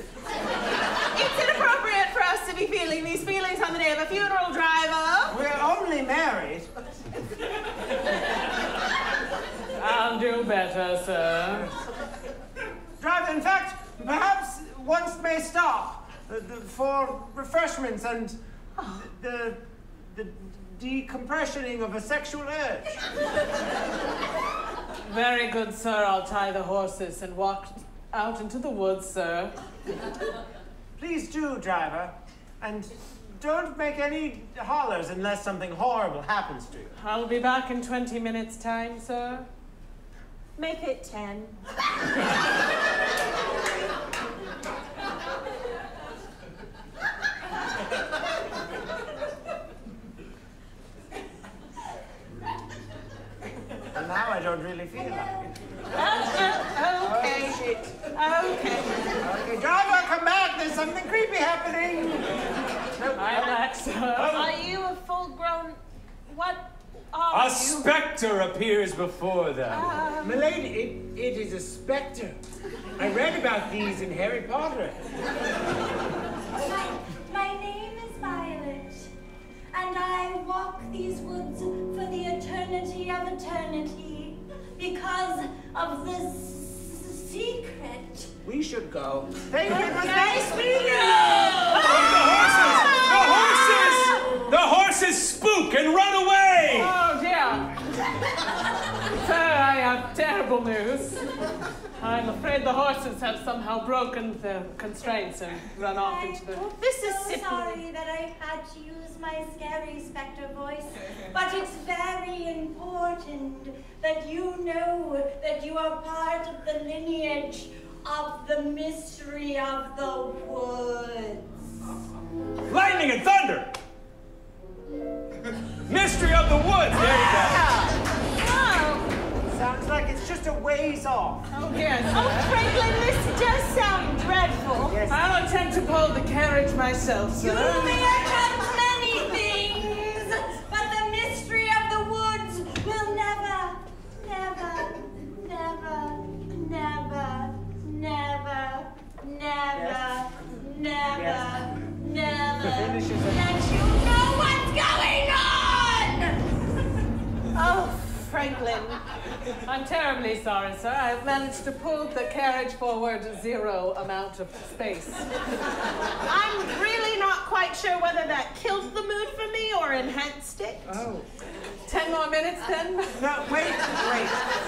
It's inappropriate for us to be feeling these feelings on the day of a funeral, driver. We're only married. I'll do better, sir. Driver, in fact, perhaps once may stop. for refreshments and the decompressioning of a sexual urge. Very good, sir. I'll tie the horses and walk out into the woods, sir. Please do, driver. And don't make any hollers unless something horrible happens to you. I'll be back in 20 minutes' time, sir. Make it 10. And now I don't really feel like it. Okay. Oh, shit. Okay. Okay, driver, come back. There's something creepy happening. Nope. I'm back, sir. Are you a full-grown... What are A you? specter appears before them. Milady, it is a specter. I read about these in Harry Potter. My name is Violet, and I walk these woods for the eternity of eternity because of the secret. We should go. Thank you. It was nice meeting you. The horses spook and run away! Oh, dear. Sir, I have terrible news. I'm afraid the horses have somehow broken the constraints and run off into the... This is so sorry that I had to use my scary spectre voice, but it's very important that you know that you are part of the lineage of the mystery of the woods. Lightning and thunder! Mystery of the woods! There you go. Oh. Sounds like it's just a ways off. Oh, yes. Oh, Franklin, this does sound dreadful. Yes. I'll attempt to pull the carriage myself, sir. You may attempt many things, but the mystery of the woods will never, never, never, never, never, never, never, never let you know what's going on! Oh, Franklin. I'm terribly sorry, sir. I've managed to pull the carriage forward 0 amount of space. I'm really not quite sure whether that killed the mood for me or enhanced it. Oh. 10 more minutes, then? No, wait.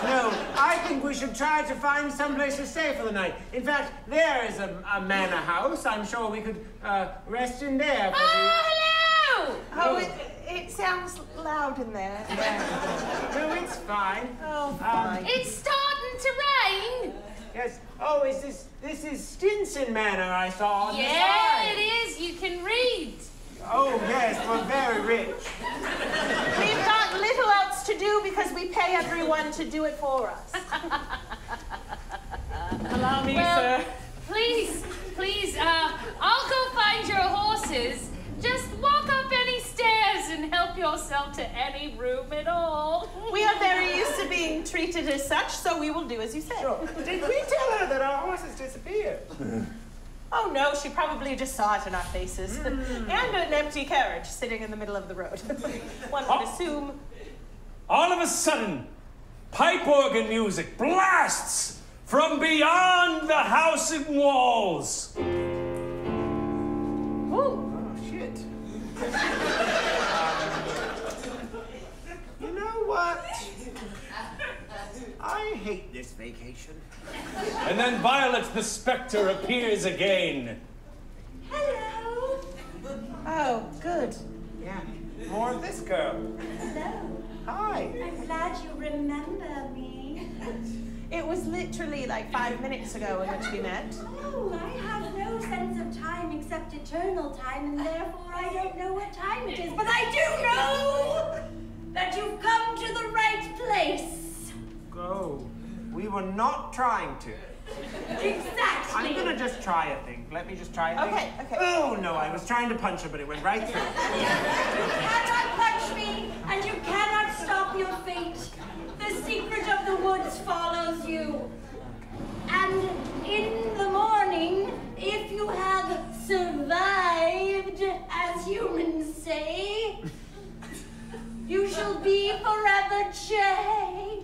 No, I think we should try to find someplace to stay for the night. In fact, there is a manor house. I'm sure we could rest in there for hello! Oh, it sounds loud in there. Yeah. No, it's fine. Oh, fine. It's starting to rain. Yes. Oh, this is Stinson Manor I saw on the Yeah, side. it is. You can read. Oh, yes, we're very rich. We've got little else to do because we pay everyone to do it for us. Allow me, Well, sir. Please, I'll go find your horses. Just walk up any stairs and help yourself to any room at all. We are very used to being treated as such, so we will do as you said. Sure. Did we tell her that our horses disappeared? Oh no, she probably just saw it in our faces. And an empty carriage sitting in the middle of the road. One would assume. All of a sudden, pipe organ music blasts from beyond the house and walls. Oh, shit. You know what? I hate this vacation. And then Violet the Spectre appears again. Hello. Oh, good. Yeah, more of this girl. Hello. Hi. I'm glad you remember me. It was literally like 5 minutes ago in which we met. Oh, I have no sense of time except eternal time, and therefore I don't know what time it is. But I do know that you've come to the right place. Go. We were not trying to. Exactly. I'm gonna just try a thing. Let me just try a thing. Okay. Oh no, I was trying to punch her, but it went right through. You cannot punch me, and you cannot stop your fate. The secret of the woods follows you. And in the morning, if you have survived, as humans say, you shall be forever changed.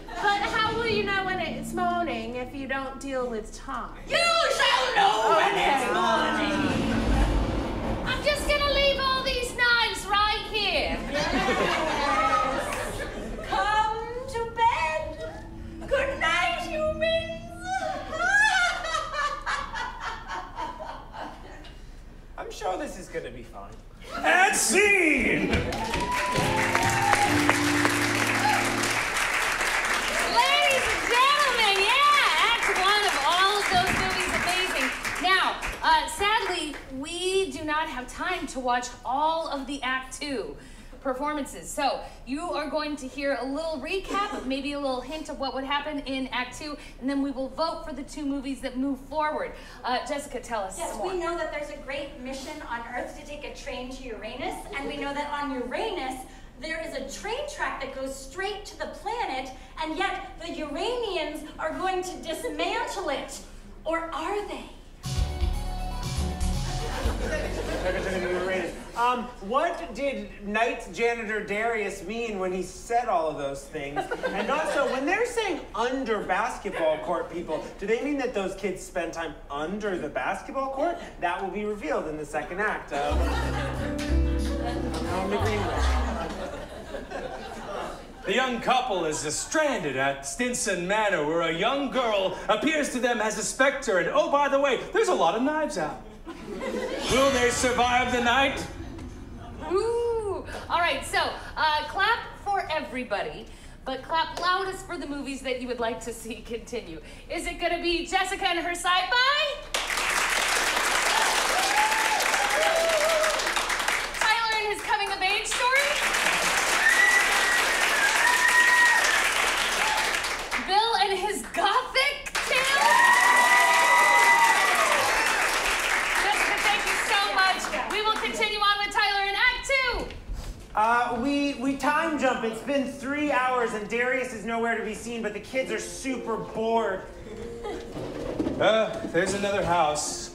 But how will you know when it's morning if you don't deal with time. You shall know when it's morning. I'm just gonna leave all these knives right here. Yes. Come to bed. Good night, humans. I'm sure this is gonna be fun. And scene! Ladies and gentlemen, yeah, Act 1 of all of those movies, amazing. Now, sadly, we do not have time to watch all of the Act 2 performances. So you are going to hear a little recap, maybe a little hint of what would happen in Act 2, and then we will vote for the 2 movies that move forward. Jessica, tell us Yes, some more. we know that there's a great mission on Earth to take a train to Uranus, and we know that on Uranus, there is a train track that goes straight to the planet, and yet the Uranians are going to dismantle it. Or are they? What did Knight's janitor Darius mean when he said all of those things? And also, when they're saying under basketball court, people, do they mean that those kids spend time under the basketball court? That will be revealed in the second act of Home to Greenwich. The young couple is stranded at Stinson Manor, where a young girl appears to them as a specter. And oh, by the way, there's a lot of knives out. Will they survive the night? Ooh. All right, so clap for everybody, but clap loudest for the movies that you would like to see continue. Is it going to be Jessica and her sci-fi? Tyler and his coming-of-age story? Bill and his gothic tale? Jessica, thank you so much. We will continue on with Tyler in Act 2. We time jump. It's been 3 hours and Darius is nowhere to be seen, but the kids are super bored. There's another house.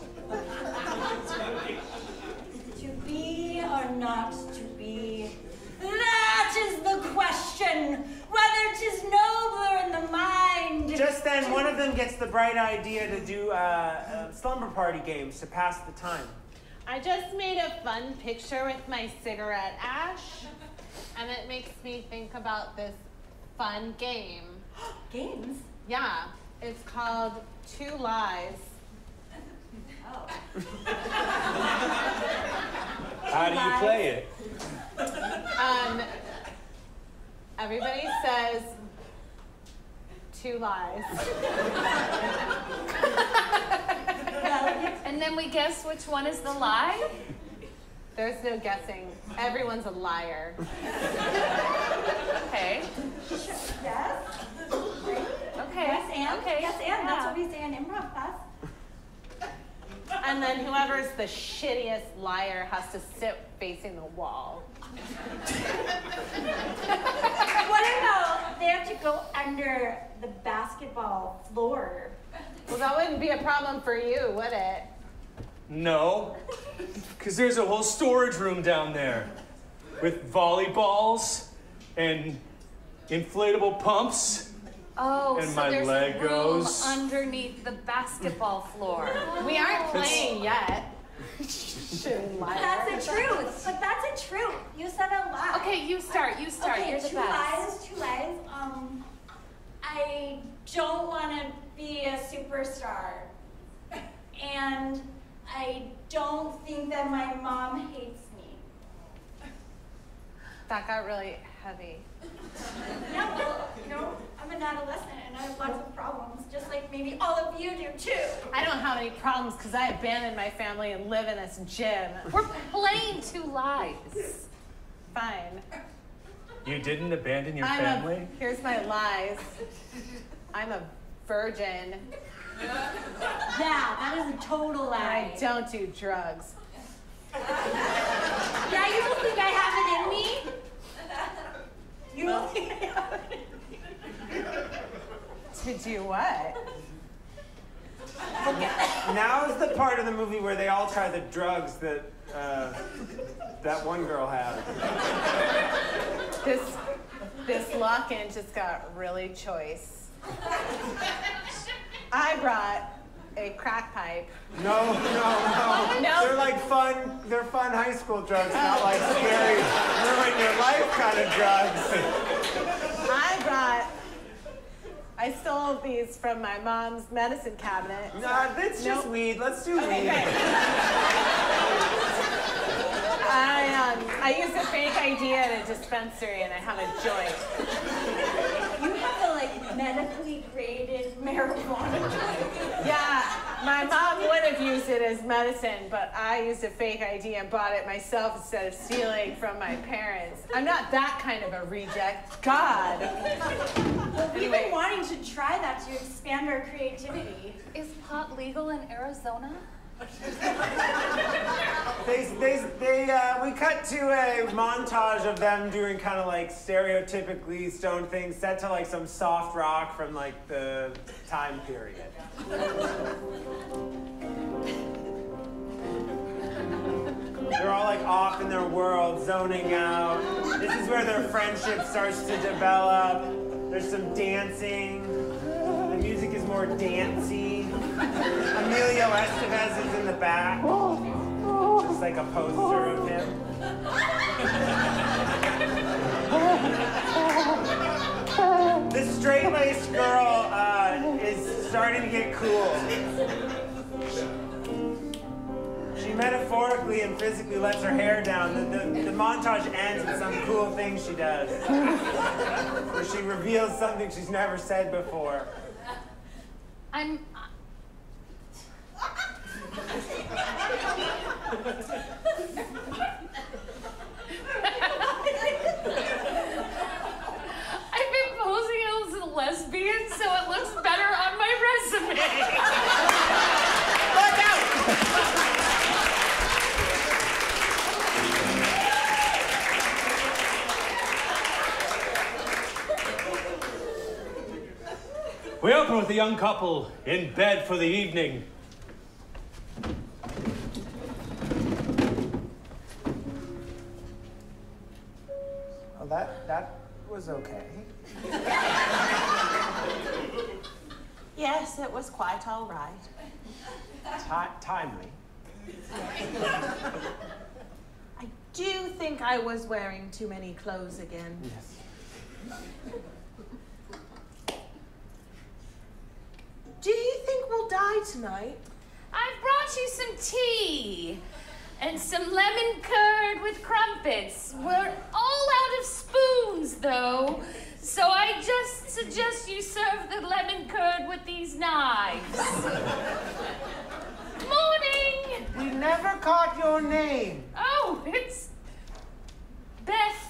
To be or not to be? That is the question. Whether 'tis nobler in the mind. Just then, one of them gets the bright idea to do slumber party games to pass the time. I just made a fun picture with my cigarette ash, and it makes me think about this fun game. Games? Yeah, it's called 2 Lies. Oh. How do you play it? Everybody says 2 lies. And then we guess which one is the lie? There's no guessing. Everyone's a liar. Okay. Yes. Okay. Yes, and. Okay. Yes, and. Yeah. That's what we say in improv class. And then whoever's the shittiest liar has to sit facing the wall. What about they have to go under the basketball floor? Well, that wouldn't be a problem for you, would it? No, because there's a whole storage room down there with volleyballs and inflatable pumps. Oh, and so my there's Legos. a room underneath the basketball floor. We aren't playing yet. That's a truth. But that's a truth. You said a lie. Okay, you start. You start. Okay, You're the 2 best. lies. 2 lies. I don't want to be a superstar, and I don't think that my mom hates me. That got really heavy. Yeah, well, I'm an adolescent and I have lots of problems, just like maybe all of you do too. I don't have any problems because I abandoned my family and live in this gym. We're playing 2 lies. Fine. You didn't abandon your family? Here's my lies. I'm a virgin. Yeah, that is a total lie. I don't do drugs. Yeah, you don't think I have it in me? You don't think I have it in me? To do what? Now is the part of the movie where they all try the drugs that that one girl had. This lock-in just got really choice. brought a crack pipe. No. No? They're like fun. They're fun high school drugs, not like scary, ruin your life kind of drugs. I stole these from my mom's medicine cabinet. Nah, that's just weed. Let's do weed. I used a fake ID at a dispensary and I have a joint. You have a medically graded marijuana. Yeah, my mom would have used it as medicine, but I used a fake ID and bought it myself instead of stealing from my parents. I'm not that kind of a reject. God. Well, we've been wanting to try that to expand our creativity. Is pot legal in Arizona? We cut to a montage of them doing kind of like stereotypically stone things set to like some soft rock from like the time period. They're all like off in their world, zoning out. This is where their friendship starts to develop. There's some dancing. The music is more dancey. Emilio Estevez is in the back. Just like a poster of him. This straight-laced girl is starting to get cool. She metaphorically and physically lets her hair down. The montage ends with some cool thing she does. Where she reveals something she's never said before. I'm I've been posing as a lesbian, so it looks better on my resume. Look out! We open with a young couple in bed for the evening. Well, that was okay. Yes, it was quite all right. Timely. I do think I was wearing too many clothes again. Yes. Do you think we'll die tonight? I've brought you some tea and some lemon curd with crumpets. We're all out of spoons, though, so I just suggest you serve the lemon curd with these knives. Morning! We never caught your name. Oh, it's Beth.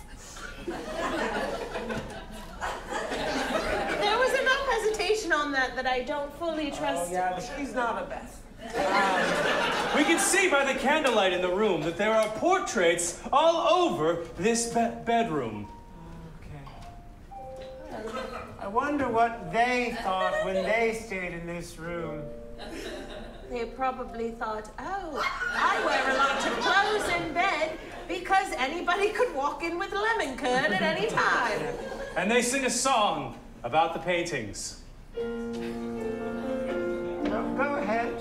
There was enough hesitation on that I don't fully trust. Oh, yeah, she's not a Beth. We can see by the candlelight in the room that there are portraits all over this bedroom. Okay. I wonder what they thought when they stayed in this room. They probably thought, oh, I wear a lot of clothes in bed because anybody could walk in with lemon curd at any time. And they sing a song about the paintings. Go ahead.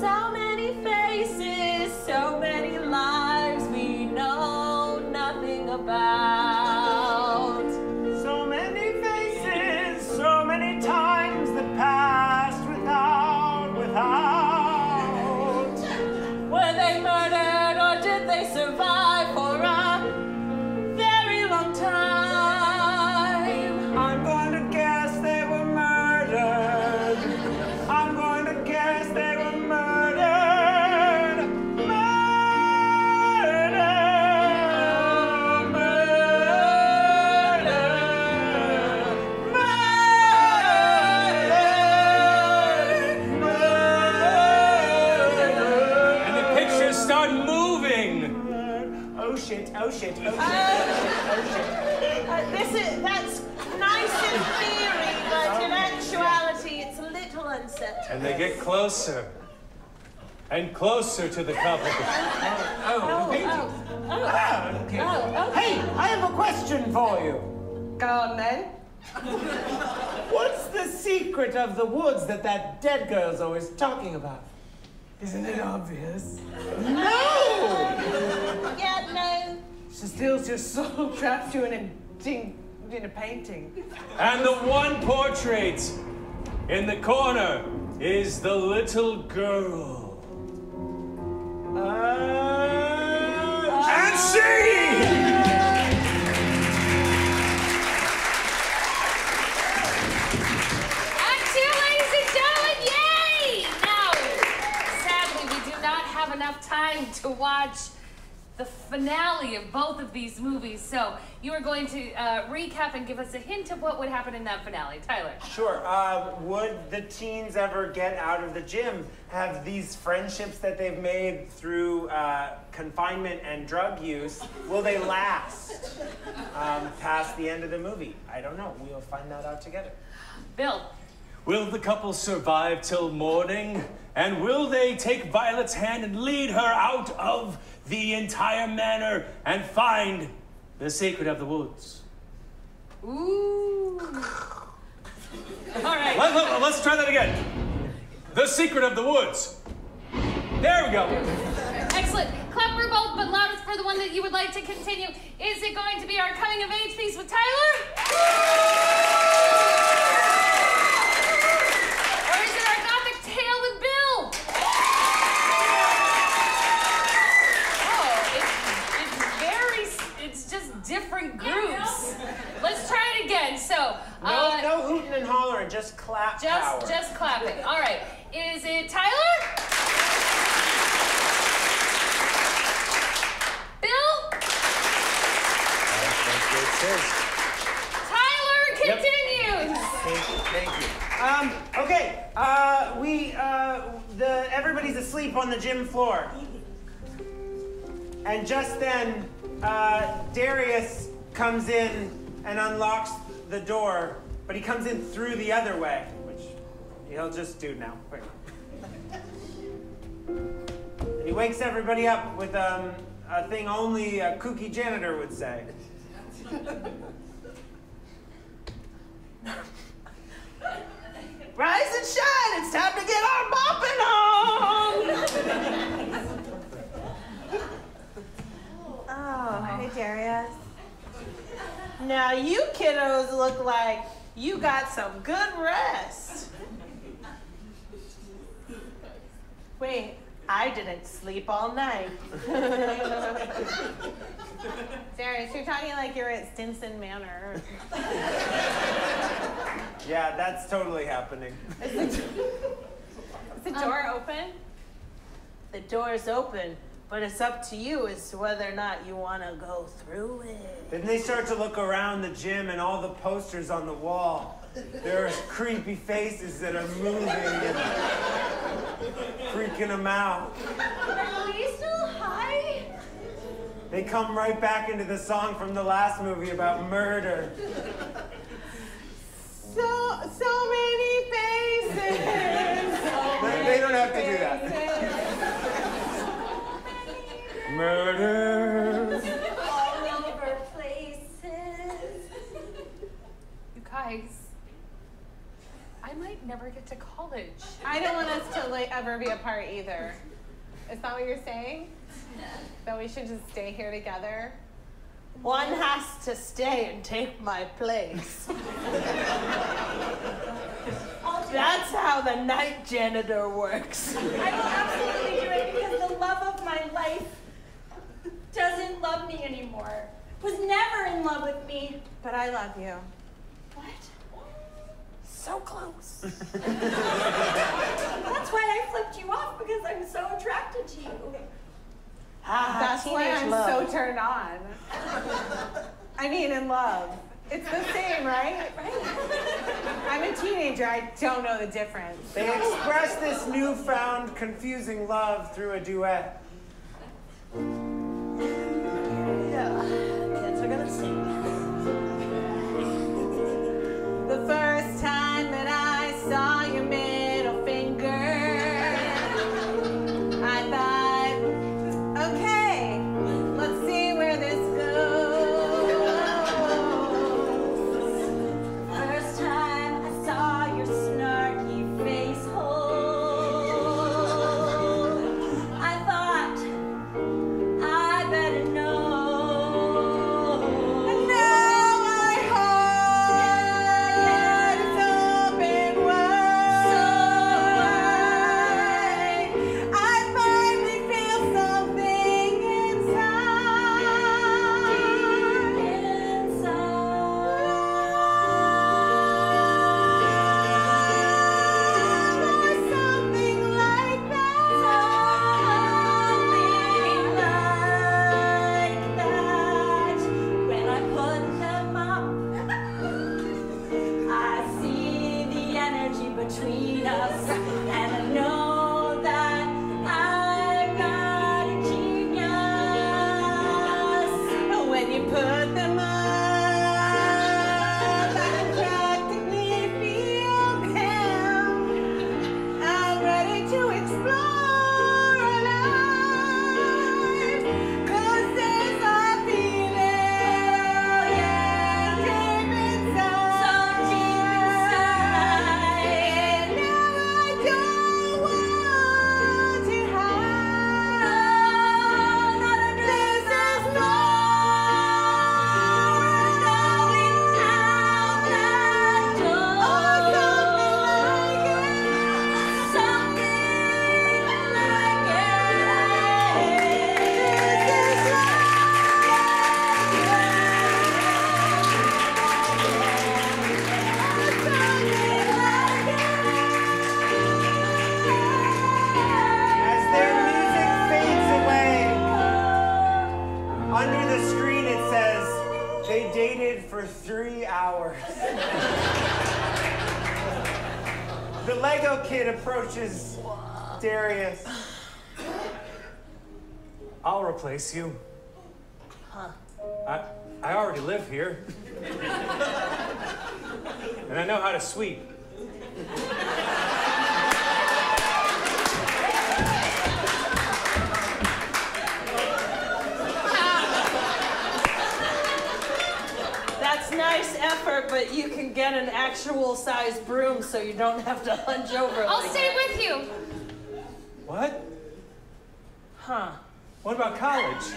So many faces, so many lives we know nothing about. So many faces, so many times that passed without. Were they murdered or did they survive for a very long time? I'm going to guess they were murdered. I'm going to guess they were murdered. And the pictures start moving. Oh shit, oh shit, oh shit, oh shit. That's nice in theory, but in actuality, it's a little unsettling. And they get closer and closer to the couple. The painting. Okay. Hey, I have a question for you. Go on then. What's the secret of the woods that dead girl's always talking about? Isn't it obvious? No! Yeah, no. She steals your soul, traps you in a painting. And the one portrait in the corner is the little girl. And she! Enough time to watch the finale of both of these movies, so you are going to recap and give us a hint of what would happen in that finale. Tyler. Sure. Would the teens ever get out of the gym? Have these friendships that they've made through confinement and drug use, will they last past the end of the movie? I don't know. We'll find that out together. Bill. Will the couple survive till morning? And will they take Violet's hand and lead her out of the entire manor and find the secret of the woods? Ooh. All right. Let's try that again. The secret of the woods. There we go. Excellent. Clap for both, but loudest for the one that you would like to continue. Is it going to be our coming of age piece with Tyler? Different groups. Let's try it again. So, no hooting and hollering, just clap power. Just clapping. All right. Is it Tyler? Bill? Tyler continues. Thank you. Okay. Everybody's asleep on the gym floor, and just then. Darius comes in and unlocks the door, but he comes in through the other way, which he'll just do now. Quick. And he wakes everybody up with a thing only a kooky janitor would say. Rise and shine! It's time to get our mopping on! Oh, hey Darius. Now you kiddos look like you got some good rest. Wait, I didn't sleep all night. Darius, you're talking like you're at Stinson Manor. Yeah, that's totally happening. Is the door open? The door's open. But it's up to you as to whether or not you want to go through it. Then they start to look around the gym and all the posters on the wall. There's creepy faces that are moving and freaking them out. Are we still high? They come right back into the song from the last movie about murder. So many faces. They don't have to do that. Murder. All over places. You guys, I might never get to college. I don't want us to ever be apart either. Is that what you're saying? That we should just stay here together? One has to stay and take my place. That's how the night janitor works. I will absolutely do it because the love of my life doesn't love me anymore. Was never in love with me. But I love you. What? So close. That's why I flipped you off, because I'm so attracted to you. That's why I'm love. so turned on. I mean, in love. It's the same, right? I'm a teenager. I don't know the difference. They express this newfound confusing love through a duet. Yeah, kids are gonna sing. The first time that I saw your middle finger, I thought, okay, let's see where this goes. 3 hours. The Lego kid approaches Darius. I'll replace you. Huh. I already live here. And I know how to sweep. That's nice effort, but you can get an actual size broom so you don't have to hunch over. I'll like stay that. with you. What? Huh. What about college?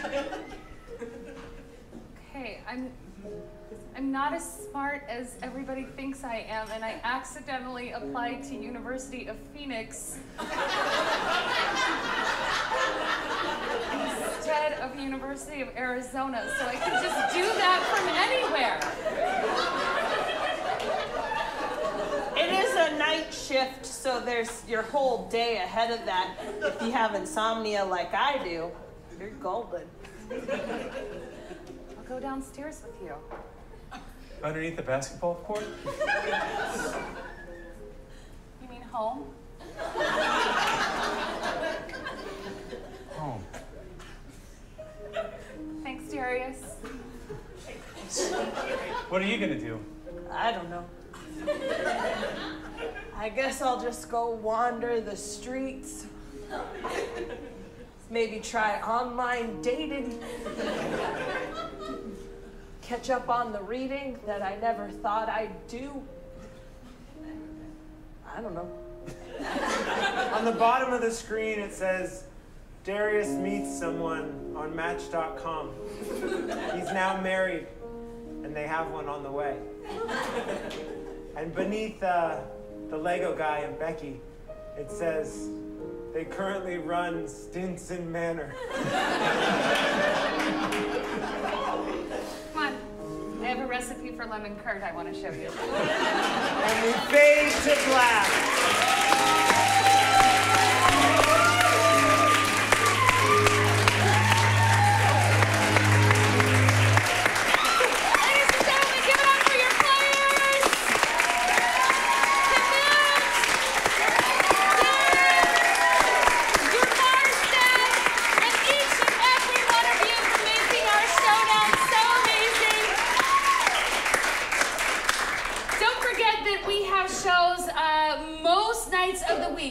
Okay, I'm not as smart as everybody thinks I am, and I accidentally applied to University of Phoenix instead of University of Arizona, so I can just do that from anywhere. It is a night shift, so there's your whole day ahead of that. If you have insomnia like I do, you're golden. I'll go downstairs with you. Underneath the basketball court? You mean home? Home. Thanks, Darius. What are you gonna do? I don't know. I guess I'll just go wander the streets. Maybe try online dating. Catch up on the reading that I never thought I'd do. I don't know. On the bottom of the screen, it says, Darius meets someone on Match.com. He's now married, and they have one on the way. And beneath the Lego guy and Becky, it says, they currently run Stinson Manor. Come on. I have a recipe for lemon curd I want to show you. And we fade to black.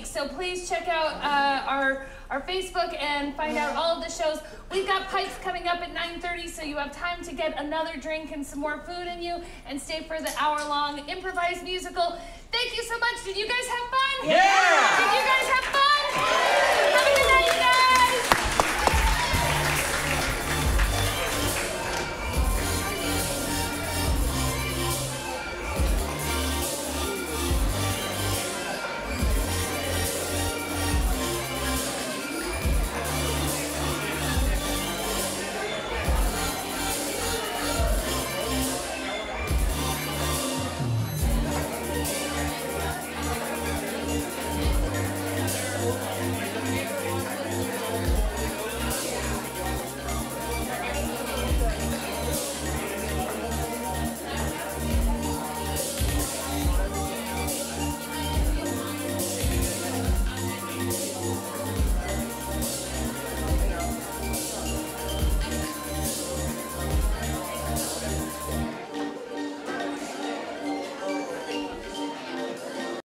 So please check out our Facebook and find out all of the shows. We've got pipes coming up at 9:30, so you have time to get another drink and some more food in you and stay for the hour-long improvised musical. Thank you so much. Did you guys have fun? Yeah! Did you guys have fun? Have a good night, you guys!